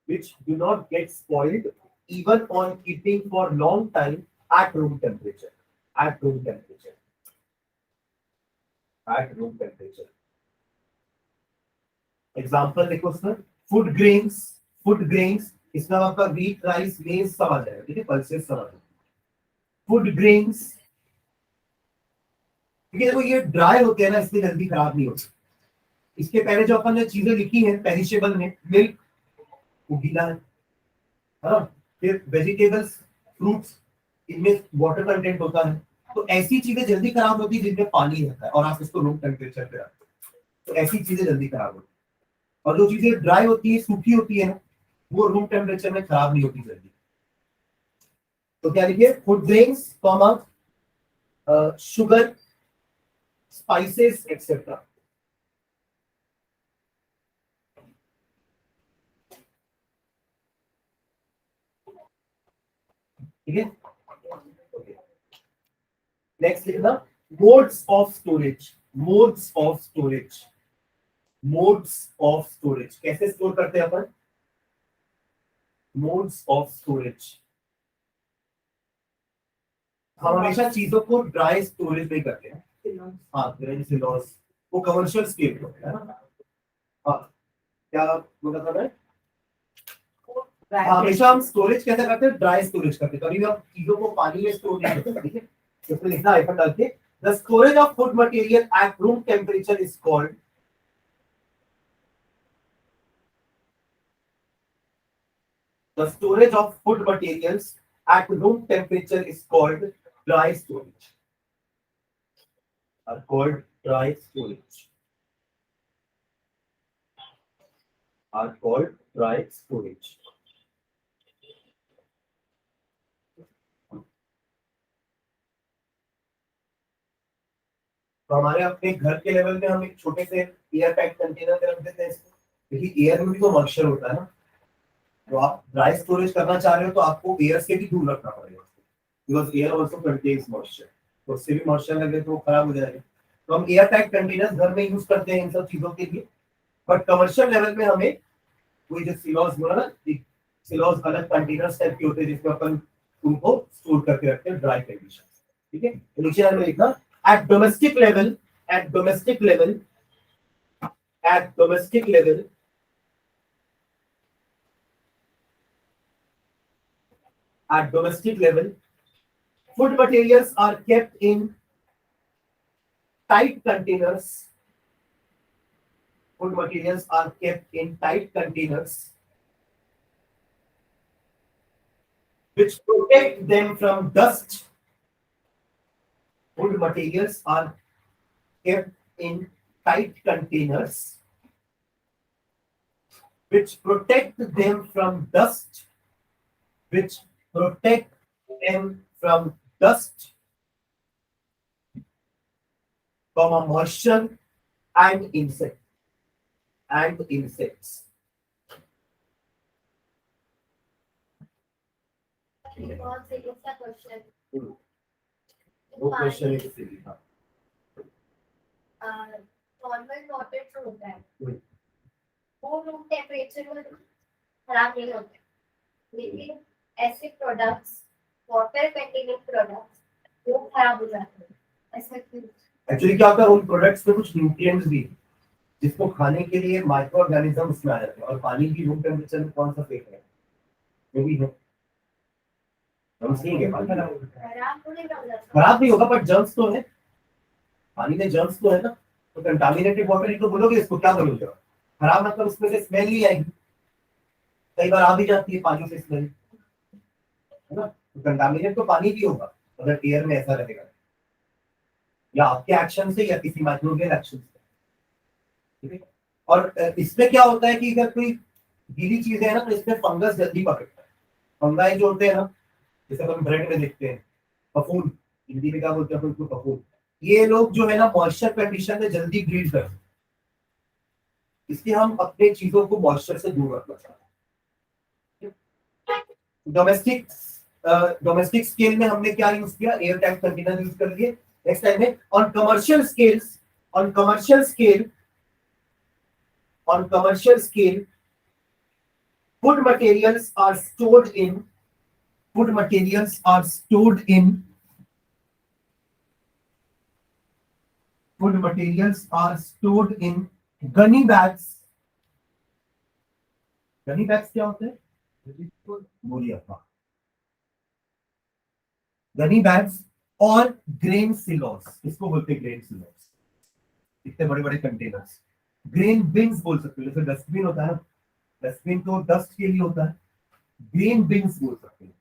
Which do not get spoiled even on keeping for long time at room temperature. Example देखो sir. Food grains इसका आपका wheat, rice, मेज सब आ जाएगा. ठीक है, pulses सब आ जाएगा. Food grains. ठीक है, देखो ये ड्राई होते हैं ना, इसलिए जल्दी खराब नहीं होते. इसके पहले जो अपन ने चीजें लिखी है पेरिशेबल में, मिल्क वो गीला है ना. फिर वेजिटेबल्स, फ्रूट्स, इनमें वाटर कंटेंट होता है. तो ऐसी चीजें जल्दी खराब होती है जिनमें पानी रहता है और आप इसको रूम टेम्परेचर पे रखते हो, तो ऐसी चीजें जल्दी खराब होती है. और जो चीजें ड्राई होती है, सूखी होती है ना, वो रूम टेम्परेचर में खराब नहीं होती जल्दी. तो क्या लिखिए? Food grains, sugar, spices etcetera. ठीक है. नेक्स्ट लिखना मोड्स ऑफ स्टोरेज. कैसे स्टोर करते हैं अपन? Modes of storage. हम हमेशा चीजों को ड्राई स्टोरेज में करते हैं. हाँ, सिलॉस वो कमर्शियल स्केल पे होता है ना. हाँ, क्या मतलब है? हमेशा हम स्टोरेज कैसे करते हैं? ड्राई स्टोरेज करते हैं। कभी हम चीजों को पानी में स्टोर नहीं करते, ठीक है? इसमें लिखना है डाल के, the storage of food material at room temperature is called, the storage of food materials at room temperature is called dry storage, are called dry storage, are called dry storage. तो हमारे अपने घर के लेवल में हम एक छोटे से एयर टाइट कंटेनर में रख देते हैं इसको, क्योंकि एयर में भी तो मॉइस्चर होता है ना। तो आप ड्राई स्टोरेज करना चाह रहे हो तो आपको एयर से भी दूर रखना पड़ेगा, because air also contains moisture, तो उससे भी मॉइस्चर लगे तो वो खराब हो जाएगा। तो हम एयर टाइट कंटेनर्स घर में यूज करते हैं इन सब चीजों के लिए, बट कमर्शियल लेवल में हमें वही जो सिलॉस बोला ना, सिलॉस अलग कंटेनर्स टाइप के होते हैं जिसमें अपन उनको स्टोर करके रखते हैं ड्राई कंडीशन, ठीक है? तो नीचे में लिखना at domestic level, at domestic level, at domestic level, at domestic level, food materials are kept in tight containers. Food materials are kept in tight containers which protect them from dust. Food materials are kept in tight containers which protect them from dust, which protect them from dust, comma, moisture and insects. बहुत serious सा question. वो question है किसी का। Normal water जो होता है हम्म। वो रूम टेम्परेचर में खराब नहीं होते, लेकिन ऐसे प्रोडक्ट्स, वाटर कंटेनिंग प्रोडक्ट्स वो खराब हो जाते हैं, ऐसा क्यों? एक्चुअली क्या होता है, उन प्रोडक्ट्स में कुछ न्यूट्रिएंट्स भी हैं, जिसको खाने के लिए माइक्रो ऑर्गेनिज्म उसमें आ जाते हैं, और पानी की रूम टेम्परेचर में कौन सा फेक है? वो भी है। हम सीखेंगे पानी खराब नहीं होगा, बट जर्म्स तो है, पानी में जर्म्स तो है ना। तो कंटामिनेटेड वाटर ही तो बोलोगे इसको, क्या बोलोगे? खराब मतलब उसमें से स्मेल नहीं आएगी, कई बार आ भी जाती है पानी से स्मेल, है ना? तो कंटामिनेट तो पानी भी होगा अगर एयर में ऐसा रहेगा, या आपके एक्शन से या किसी माइक्रोबियल एक्शन से, ठीक है? और इसमें क्या होता है कि अगर कोई गीली चीजें है ना तो इसमें फंगस जल्दी पकड़ता है। फंगाई जो होते हैं ना, जैसे हम ब्रेड में देखते हैं, फफूंद, हिंदी में क्या बोलते हैं उसको? फफूंद। ये लोग जो है ना मॉइस्चर कंडीशन में जल्दी ब्रीड करते हैं, इसलिए हम अपने चीजों को मॉइस्चर से दूर रखना चाहते हैं। डोमेस्टिक स्केल में हमने क्या यूज किया? एयर टाइट कंटेनर यूज कर लिए। नेक्स्ट टाइम में on commercial scales, on commercial scale, on commercial scale, food materials are stored in, food materials are stored in, food materials are stored in gunny bags. gunny bags क्या होते हैं? बोलिए अपना। gunny bags और grain silos, इसको बोलते हैं grain silos, इतने बड़े बड़े कंटेनर्स। ग्रेन बिन्स बोल सकते हो, जैसे डस्टबिन होता है ना, डस्टबिन तो डस्ट के लिए होता है, ग्रेन बिन्स बोल सकते हैं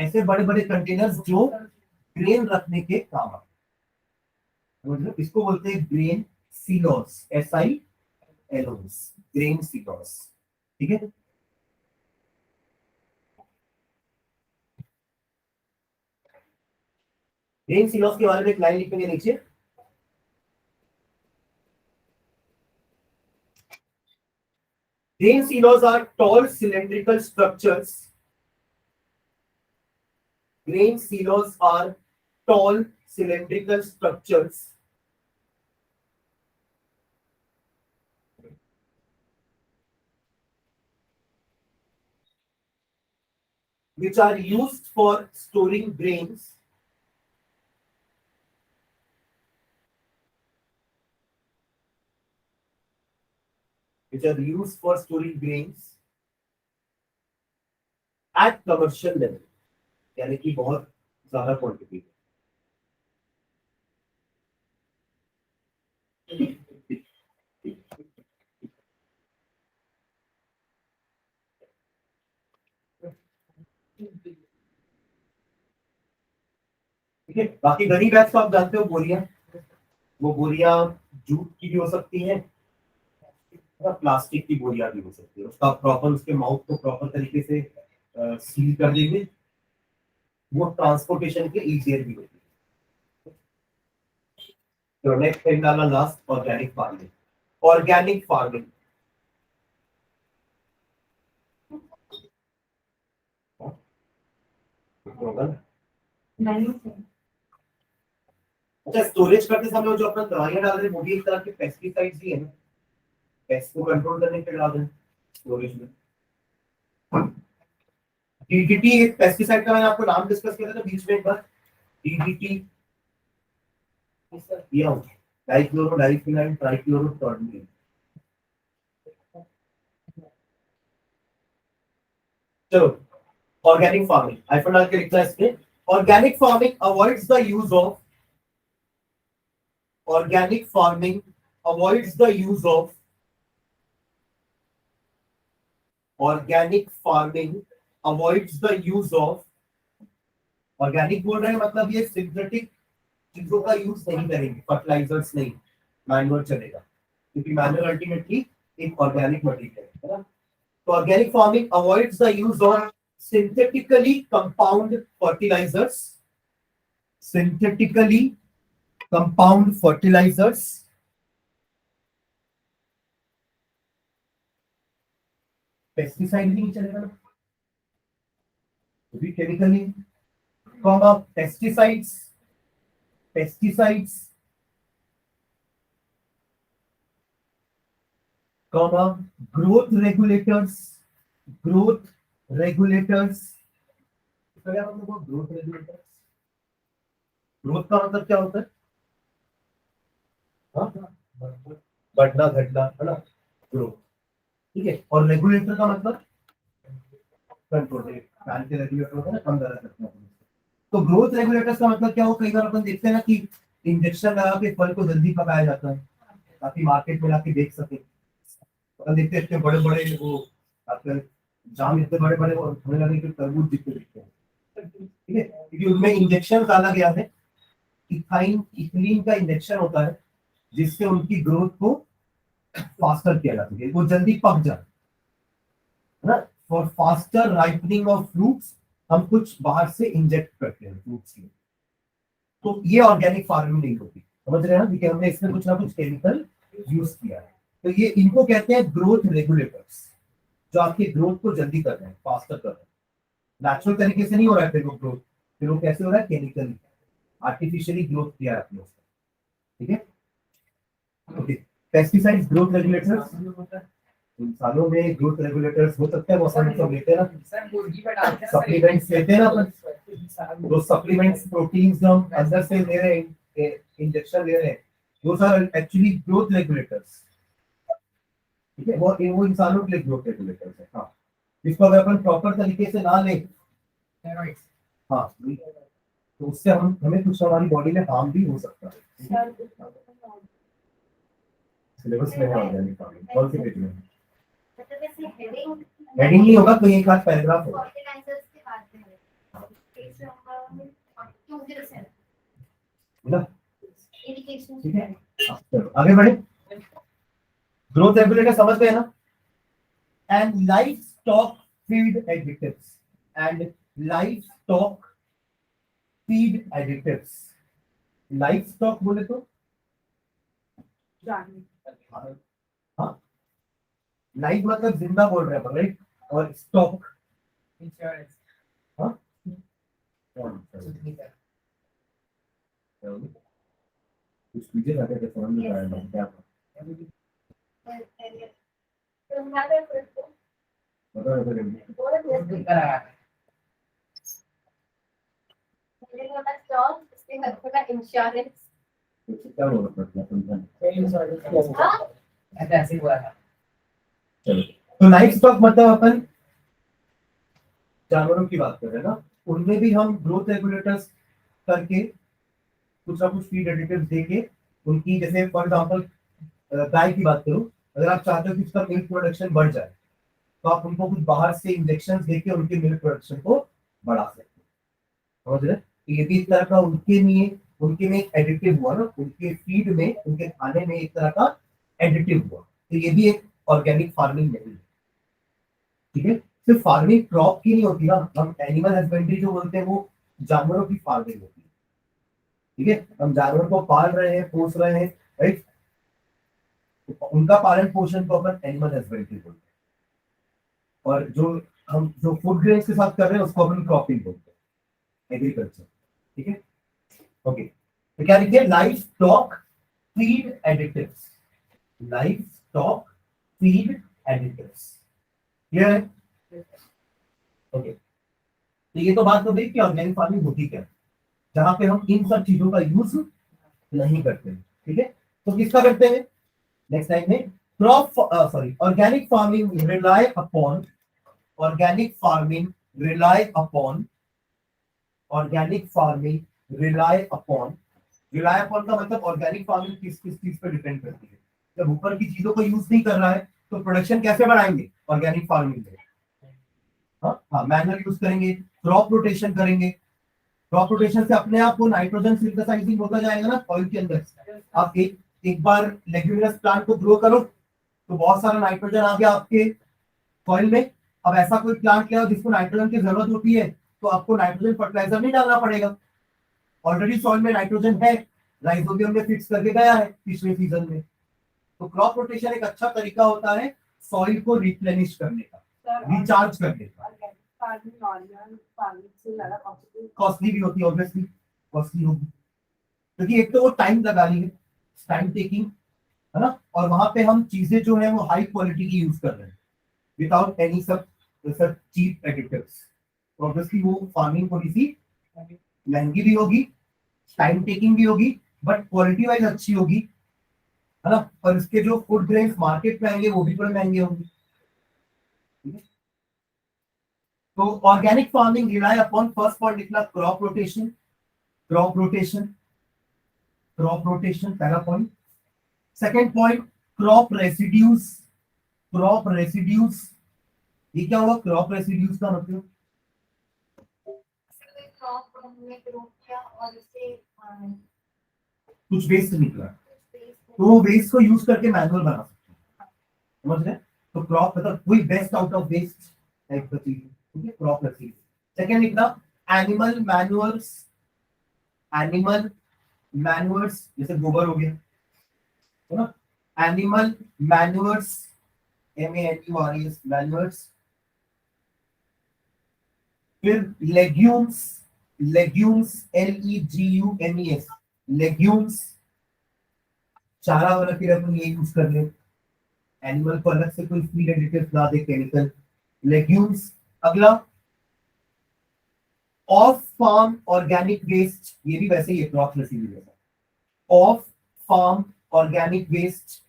ऐसे बड़े बड़े कंटेनर्स जो ग्रेन रखने के काम आते हैं, इसको बोलते हैं grain silos, SILOS, grain silos, ठीक है? ग्रेन सिलोस के बारे में एक लाइन लिखेंगे नीचे, grain silos are tall cylindrical structures. Grain silos are tall cylindrical structures which are used for storing grains which are used for storing grains at commercial level, यानी कि बहुत ज्यादा क्वांटिटी। ठीक है, बाकी गनी बैग्स तो आप जानते हो, बोरियां, वो बोरियां जूट की भी हो सकती है और प्लास्टिक की बोरियां भी हो सकती है। उसका प्रॉपर, उसके माउथ को प्रॉपर तरीके से सील कर देंगे, वो ट्रांसपोर्टेशन के इजियर भी होती है। तो नेक्स्ट टाइम डाला last, organic farming. Organic farming अच्छा, स्टोरेज करते समय जो अपना दवाइयां डाल रहे हैं वो भी एक तरह के पेस्टिसाइड्स ही है ना, पेस्ट को कंट्रोल करने के लिए डाल रहे हैं स्टोरेज में। डीडीटी एक पेस्टिसाइड का मैंने आपको नाम डिस्कस किया था बीच में एक बार, डीडीटी किया हूं, डाइक्लोरो डाइफिनाइल ट्राइक्लोरोटोर्बिन। चलो, ऑर्गेनिक फार्मिंग हाइफन डाल के लिखना है इसमें। Organic farming avoids the use of organic farming avoids the use of organic farming avoids the use of organic बोल रहे हैं मतलब ये सिंथेटिक चीजों का यूज नहीं करेंगे, फर्टिलाइजर्स नहीं, मैनुअल चलेगा, क्योंकि मैनुअल अल्टीमेटली एक ऑर्गेनिक मटेरियल है ना। तो organic farming avoids the use of synthetically compound fertilisers, synthetically compound fertilisers, pesticide भी नहीं चलेगा ना, भी chemically, comma pesticides, pesticides, comma growth regulators, growth regulators. क्या मतलब ग्रोथ रेगुलेटर्स? ग्रोथ का मतलब क्या होता है? बढ़ना घटना है ना, ग्रोथ। ठीक है, और रेगुलेटर का मतलब कंट्रोल, फैन के रेगुलेटर होता है ना, कम ज्यादा करना। तो ग्रोथ रेगुलेटर्स का मतलब क्या हो, कई बार अपन देखते हैं ना कि इंजेक्शन लगा के फल को जल्दी पकाया जाता है ताकि मार्केट में लाके बेच सके। अपन देखते हैं इतने बड़े बड़े वो आजकल जाम, इतने बड़े बड़े हमें लगे कि तरबूज जितने दिखते हैं। ठीक है, क्योंकि उनमें इंजेक्शन डाला गया है, इथाइन इथिलीन का इंजेक्शन होता है जिससे उनकी ग्रोथ को फास्टर किया जा सके, वो जल्दी पक जाए ना। For faster ripening of fruits हम कुछ बाहर से इंजेक्ट करते हैं फ्रूट्स में, तो ये ऑर्गेनिक फार्मिंग नहीं होती, समझ रहे हैं ना, क्योंकि हमने इसमें कुछ ना कुछ केमिकल यूज किया है। तो ये इनको कहते हैं ग्रोथ रेगुलेटर्स, जो आपकी ग्रोथ को जल्दी कर रहे हैं, फास्टर कर रहे हैं। नेचुरल तरीके से नहीं हो रहा है फिर वो ग्रोथ, फिर वो कैसे हो रहा है, केमिकली, आर्टिफिशियली ग्रोथ किया है आपने उसको। ठीक है, ओके। पेस्टिसाइड्स, ग्रोथ रेगुलेटर्स, इंसानों में ग्रोथ रेगुलेटर्स हो सकते हैं, वो सब लेते हैं ना, सप्लीमेंट्स लेते हैं ना अपन, वो सप्लीमेंट्स प्रोटीन्स जो हम अंदर से ले रहे हैं, इंजेक्शन ले रहे हैं, वो सारे एक्चुअली ग्रोथ रेगुलेटर्स। ठीक है, वो इंसानों के लिए ग्रोथ रेगुलेटर्स है। हाँ, जिसको अगर अपन प्रॉपर तरीके से ना लें, हाँ, तो उससे हमें कुछ हमारी बॉडी में हार्म भी हो सकता है। सिलेबस में है ऑर्गेनिक फार्मिंग, कौन सी पेज में? मतलब ऐसे हेडिंग हेडिंग नहीं होगा, तो एक आध पैराग्राफ होगा। फर्टिलाइजर्स के बाद में है। पेज नंबर 207 बोला? इरिगेशन। ठीक है, चलो आगे बढ़े। ग्रोथ रेगुलेटर समझ गए ना। And life stock feed additives, and life stock feed additives. Life stock बोले तो हाँ, लाइफ मतलब जिंदा बोल रहे हैं, राइट, और स्टॉक हाँ, कुछ चीजें लगे थे समझ में आया ना क्या बताओ। इंश्योरेंस। क्या बोल रहा था, ऐसे हुआ था। तो लाइफ स्टॉक मतलब अपन जानवरों की बात कर रहे हैं ना, उनमें भी हम ग्रोथ रेगुलेटर्स करके कुछ ना कुछ फीड एडिटिव्स देके उनकी, जैसे फॉर एग्जांपल गाय की बात करूं, अगर आप चाहते हो कि उसका मिल्क प्रोडक्शन बढ़ जाए तो आप उनको कुछ बाहर से इंजेक्शन देके उनके मिल्क प्रोडक्शन को बढ़ा सकते हो, समझ रहे? तो ये भी एक तरह का उनके लिए, उनके में एक एडिटिव हुआ ना, उनके फीड में, उनके खाने में एक तरह का एडिटिव हुआ। तो ये भी एक ऑर्गेनिक फार्मिंग नहीं है, ठीक है? सिर्फ फार्मिंग क्रॉप की नहीं होती ना, हम एनिमल हस्बेंड्री जो बोलते हैं वो जानवरों की फार्मिंग होती है, ठीक है? हम जानवर को पाल रहे हैं, पोस रहे हैं, राइट? उनका पालन पोषण को अपन एनिमल हस्बेंड्री बोलते हैं, और जो हम जो फूड ग्रेन्स के साथ कर रहे हैं उसको अपन क्रॉपिंग बोलते हैं, एग्रीकल्चर, ठीक है? ओके, तो क्या लिखिए? Life stock feed additives, life stock feed additives, clear है? ओके, तो ये तो बात हो गई कि ऑर्गेनिक फार्मिंग होती क्या है, जहां पे हम इन सब चीजों का यूज नहीं करते हैं, ठीक है? तो किसका करते हैं? नेक्स्ट लाइन में crop sorry organic farming rely upon, organic farming rely upon, organic farming rely upon, rely upon का मतलब ऑर्गेनिक फार्मिंग किस किस चीज पर डिपेंड करती है? जब ऊपर की चीजों को यूज नहीं कर रहा है तो प्रोडक्शन कैसे बढ़ाएंगे ऑर्गेनिक फार्मिंग में? हाँ, मैनुअल यूज करेंगे, क्रॉप रोटेशन करेंगे, क्रॉप रोटेशन से अपने आप को नाइट्रोजन सिंथेसाइजिंग होता जाएगा ना सॉइल के अंदर। आप एक बार लेग्यूमिनस प्लांट को ग्रो करो तो बहुत सारा नाइट्रोजन आ गया आपके सॉइल में। अब ऐसा कोई प्लांट ले आओ जिसको नाइट्रोजन की जरूरत होती है तो आपको नाइट्रोजन फर्टिलाइजर नहीं डालना पड़ेगा, ऑलरेडी सॉइल में नाइट्रोजन है, राइजोबियम में फिक्स करके गया है पिछले सीजन में। तो क्रॉप रोटेशन एक अच्छा तरीका होता है सॉइल को रिप्लेनिश करने का, रिचार्ज करने का। कॉस्टली भी होती है, ऑब्वियसली कॉस्टली होगी, क्योंकि एक तो वो टाइम लगा रही है, टाइम टेकिंग है ना, और वहां पे हम चीजें जो है वो हाई क्वालिटी की यूज कर रहे हैं विदाउट एनी सब चीप एडिटिव्स। ऑब्वियसली वो फार्मिंग थोड़ी सी महंगी भी होगी, टाइम टेकिंग भी होगी, बट क्वालिटी वाइज अच्छी होगी, है ना? और इसके जो फूड ग्रेन्स मार्केट में आएंगे वो भी थोड़े महंगे होंगे, ठीक है? तो organic farming rely upon, first point लिखना crop rotation, crop rotation, crop rotation पहला point. Second point crop residues, crop residues. ये क्या हुआ क्रॉप रेसिड्यूज का मतलब? क्रॉप हमने ग्रो किया और उससे कुछ वेस्ट निकला तो वो वेस्ट को यूज करके मैनुअल बना सकते हैं, समझ रहे? तो क्रॉप मतलब वही best out of waste type का चीज, ठीक है? Crop residues. सेकेंड लिखना एनिमल मैन्युअर्स, एनिमल मैन्युअर्स जैसे गोबर हो गया, है ना? Animal manures, MANURES manures. फिर लेग्यूम्स, लेग्यूम्स LEGUMES, लेग्यूम्स चारा वाला, फिर अपन ये यूज कर ले, एनिमल को अलग से कोई फीड एडिटिव ना दे केमिकल, लेग्यूम्स। अगला ऑफ फार्म ऑर्गेनिक वेस्ट, ये भी वैसे ही क्रॉप रेसिड्यू है, off farm organic waste,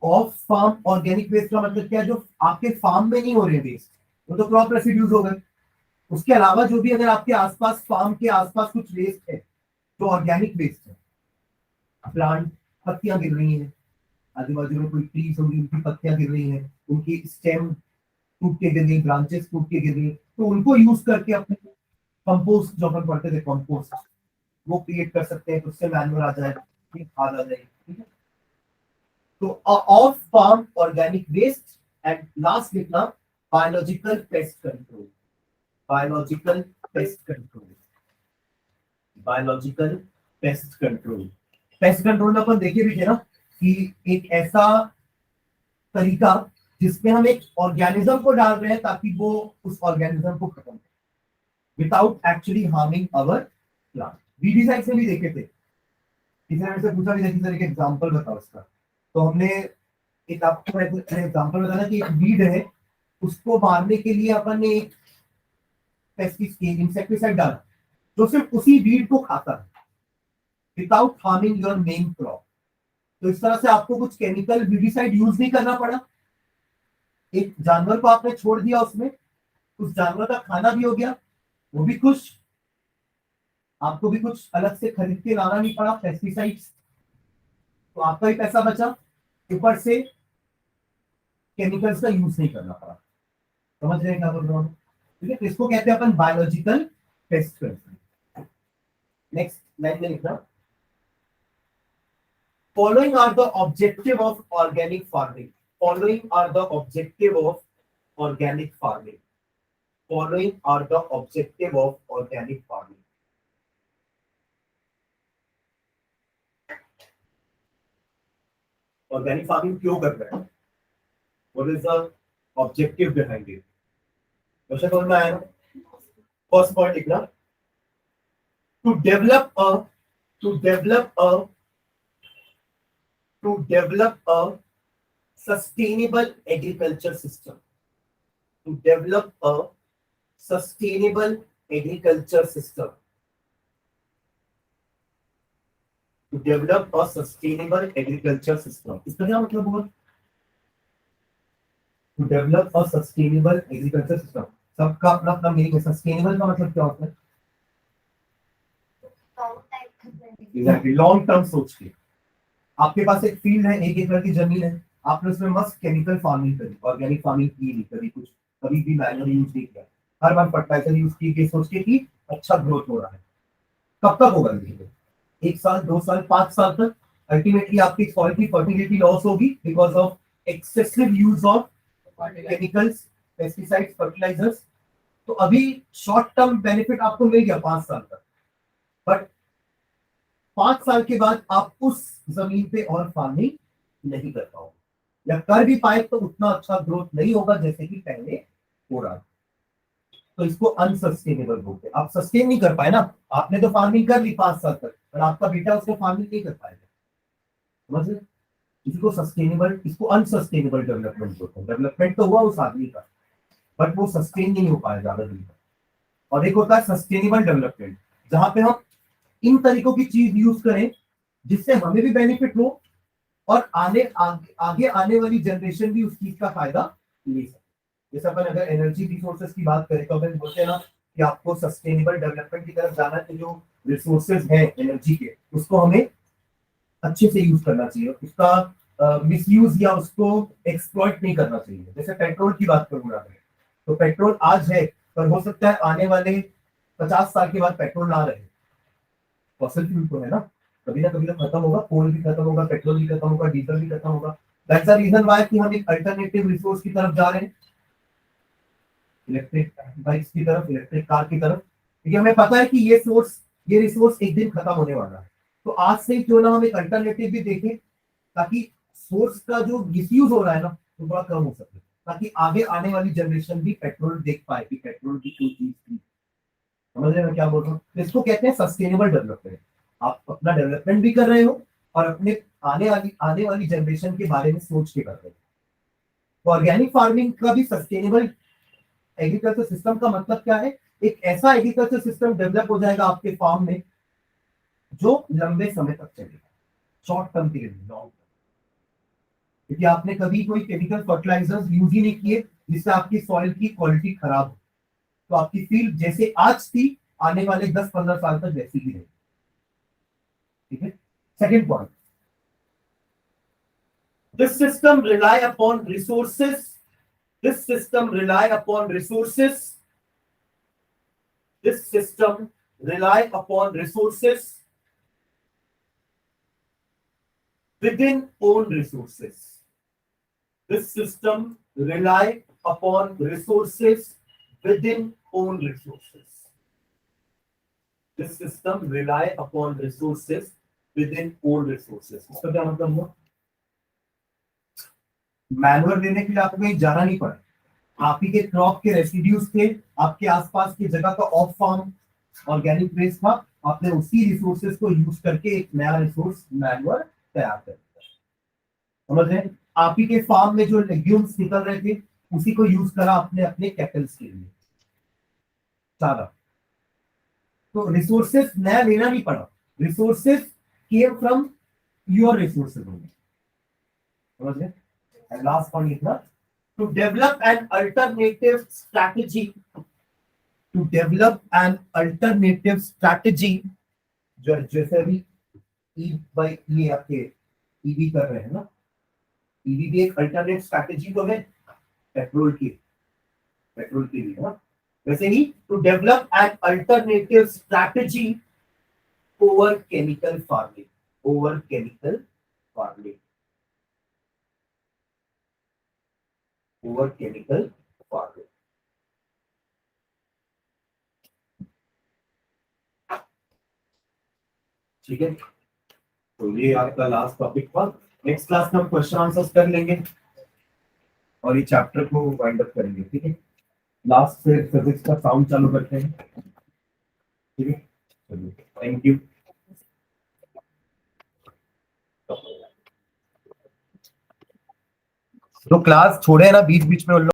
off farm organic waste का मतलब क्या है? जो आपके फार्म में नहीं हो रहे वेस्ट वो तो क्रॉप रेसिड्यूज हो गए। उसके अलावा जो भी अगर आपके आसपास, फार्म के आसपास कुछ वेस्ट है तो ऑर्गेनिक वेस्ट है, प्लांट पत्तियां गिर रही हैं, आजू बाजू में कोई ट्रीज होंगी उनकी पत्तियां गिर रही हैं, उनकी स्टेम टूट के गिर गई, ब्रांचेस टूट के गिर गई, तो उनको यूज करके अपने कंपोस्ट जो अपन पढ़ते थे कंपोस्ट वो क्रिएट कर सकते हैं, तो उससे मैन्योर आ जाए, खाद आ जाएगी, ठीक है? तो off farm organic waste. And last लिखना biological pest control, biological pest control, biological pest control. Pest control में अपन देखे भी थे ना कि एक ऐसा तरीका जिसमें हम एक ऑर्गेनिज्म को डाल रहे हैं ताकि वो उस ऑर्गेनिज्म को खत्म करे without actually harming our plant. Weedicide से भी देखे थे, किसी ने मुझसे पूछा भी था कि एक एग्जांपल बताओ इसका, तो हमने एक आपको एग्जांपल बताया कि एक वीड है उसको मारने के लिए अपन ने एक पेस्टिसाइड, इंसेक्टिसाइड डाला जो सिर्फ उसी वीड को खाता है without harming your main crop. तो इस तरह से आपको कुछ केमिकल वीडिसाइड यूज नहीं करना पड़ा, एक जानवर को आपने छोड़ दिया, उसमें उस जानवर का खाना भी हो गया, वो भी खुश, आपको भी कुछ अलग से खरीद के लाना नहीं पड़ा पेस्टिसाइड्स, तो आपका भी पैसा बचा, ऊपर से केमिकल्स का यूज नहीं करना पड़ा। समझ रहे हैं क्या बोल रहा हूँ? ठीक है, तो इसको कहते हैं अपन biological pest control. Next line में लिखना, following are the objective of organic farming. Following are the objective of organic farming. Following are the objective of organic farming. Organic farming क्यों कर रहे हैं? What is the objective behind it? Question समझ में आया ना? फर्स्ट पॉइंट लिखना, to develop a sustainable agriculture system. To develop a sustainable agriculture system. To develop a sustainable agriculture system. इसका क्या मतलब हुआ? To develop a sustainable agriculture system. सबका अपना अपना मीनिंग है। सस्टेनेबल का मतलब क्या होता है? एग्जैक्टली, लॉन्ग टर्म सोच के। आपके पास एक फील्ड है, 1 एकड़ की जमीन है, आपने उसमें मस्त केमिकल फार्मिंग करी, ऑर्गेनिक फार्मिंग की नहीं करी, कुछ कभी भी मैन्युअल यूज नहीं किया, हर बार फर्टिलाइजर यूज की, सोच के कि अच्छा ग्रोथ हो रहा है। कब तक होगा ये? 1 साल, 2 साल, 5 साल तक। अल्टीमेटली आपकी सॉइल की फर्टिलिटी लॉस होगी because of excessive use of chemicals, pesticides, fertilisers. तो अभी शॉर्ट टर्म बेनिफिट आपको मिल गया 5 साल तक, बट 5 साल के बाद आप उस जमीन पे और फार्मिंग नहीं कर पाओगे, या कर भी पाए तो उतना अच्छा ग्रोथ नहीं होगा जैसे कि पहले हो रहा। तो इसको अनसस्टेनेबल बोलते हैं। आप सस्टेन नहीं कर पाए ना, आपने तो फार्मिंग कर ली 5 साल तक, पर आपका बेटा उसको फार्मिंग नहीं कर पाएगा। समझ रहे? इसको सस्टेनेबल, इसको अनसस्टेनेबल डेवलपमेंट बोलते हैं। डेवलपमेंट तो हुआ उस आदमी का, बट वो सस्टेन नहीं हो पाया ज्यादा दिन तक। और एक होता है सस्टेनेबल डेवलपमेंट, जहां पे हम इन तरीकों की चीज यूज करें जिससे हमें भी बेनिफिट हो और आगे आने वाली जनरेशन भी उस चीज का फायदा ले सके। जैसे अपन अगर एनर्जी रिसोर्सेज की बात करें तो अपन बोलते हैं ना कि आपको सस्टेनेबल डेवलपमेंट की तरफ जाना है, तो जो रिसोर्सेज है एनर्जी के, उसको हमें अच्छे से यूज करना चाहिए, उसका मिसयूज या उसको एक्सप्लॉइट नहीं करना चाहिए। जैसे पेट्रोल की बात करूंगा मैं, तो पेट्रोल आज है, पर हो सकता है आने वाले 50 साल के बाद पेट्रोल ना रहे। फॉसिल फ्यूल तो है ना, कभी ना कभी तो खत्म होगा, कोल भी खत्म होगा, पेट्रोल भी खत्म होगा, डीजल भी खत्म होगा। दैट्स द रीजन व्हाई कि हम एक अल्टरनेटिव रिसोर्स की तरफ जा रहे हैं, इलेक्ट्रिक बाइक्स की तरफ, इलेक्ट्रिक कार की तरफ, क्योंकि हमें पता है कि ये रिसोर्स एक दिन खत्म होने वाला है। तो आज से क्यों ना हम एक अल्टरनेटिव भी देखें, ताकि सोर्स का जो मिसयूज हो रहा है ना वो थोड़ा कम हो सके, ताकि आगे आने वाली जनरेशन भी पेट्रोल देख पाए कि पेट्रोल की कोई चीज थी। समझ रहे हैं मैं क्या बोल रहा हूँ? इसको कहते हैं सस्टेनेबल डेवलपमेंट। आप अपना डेवलपमेंट भी कर रहे हो और अपने आने वाली जनरेशन के बारे में सोच के कर रहे हो। तो ऑर्गेनिक फार्मिंग का भी सस्टेनेबल एग्रीकल्चर सिस्टम का मतलब क्या है? एक ऐसा एग्रीकल्चर सिस्टम डेवलप हो जाएगा आपके फार्म में जो लंबे समय तक चलेगा, शॉर्ट टर्म के लिए, लॉन्ग टर्म। क्योंकि आपने कभी कोई केमिकल फर्टिलाइजर्स यूज ही नहीं किए जिससे आपकी सॉइल की क्वालिटी खराब हो, तो आपकी फील्ड जैसे आज थी आने वाले 10-15 साल तक वैसी ही रहेगी। ठीक है। Second point, this system rely upon resources. This system rely upon resources. This system rely upon resources within own resources. This system rely upon resources within own resources. This system rely upon resources within own resources. इसका क्या मतलब हुआ? Manual लेने के लिए आपको कहीं जाना नहीं पड़ा, आप ही के क्रॉप के रेसिड्यूज थे, आपके आसपास की जगह का ऑफ फार्म ऑर्गेनिक वेस्ट था, आपने उसी रिसोर्सेज को यूज करके एक नया रिसोर्स मैनुअल तैयार कर दिया। समझ रहे हैं? आप ही के फार्म में जो लेग्यूम्स निकल रहे थे उसी को यूज करा आपने अपने कैटल्स के लिए सारा। तो रिसोर्सेज नया लेना नहीं पड़ा, resources came from your resources. समझ गए? एंड लास्ट पॉइंट लिखना, to develop an alternative strategy, to develop an alternative strategy, जो जैसे भी ई बाई ई आपके ईवी कर रहे हैं ना, ईवी भी एक अल्टरनेट स्ट्रैटेजी तो है पेट्रोल की भी है, वैसे ही to develop an alternative strategy over chemical farming, over chemical farming, over chemical farming. ठीक है, तो ये आपका लास्ट टॉपिक था। नेक्स्ट क्लास में हम क्वेश्चन आंसर्स कर लेंगे और ये चैप्टर को वाइंड अप करेंगे। ठीक है, लास्ट से फिजिक्स का साउंड चालू करते हैं। ठीक है, चलिए, थैंक यू। तो क्लास छोड़े ना बीच बीच में उन लोग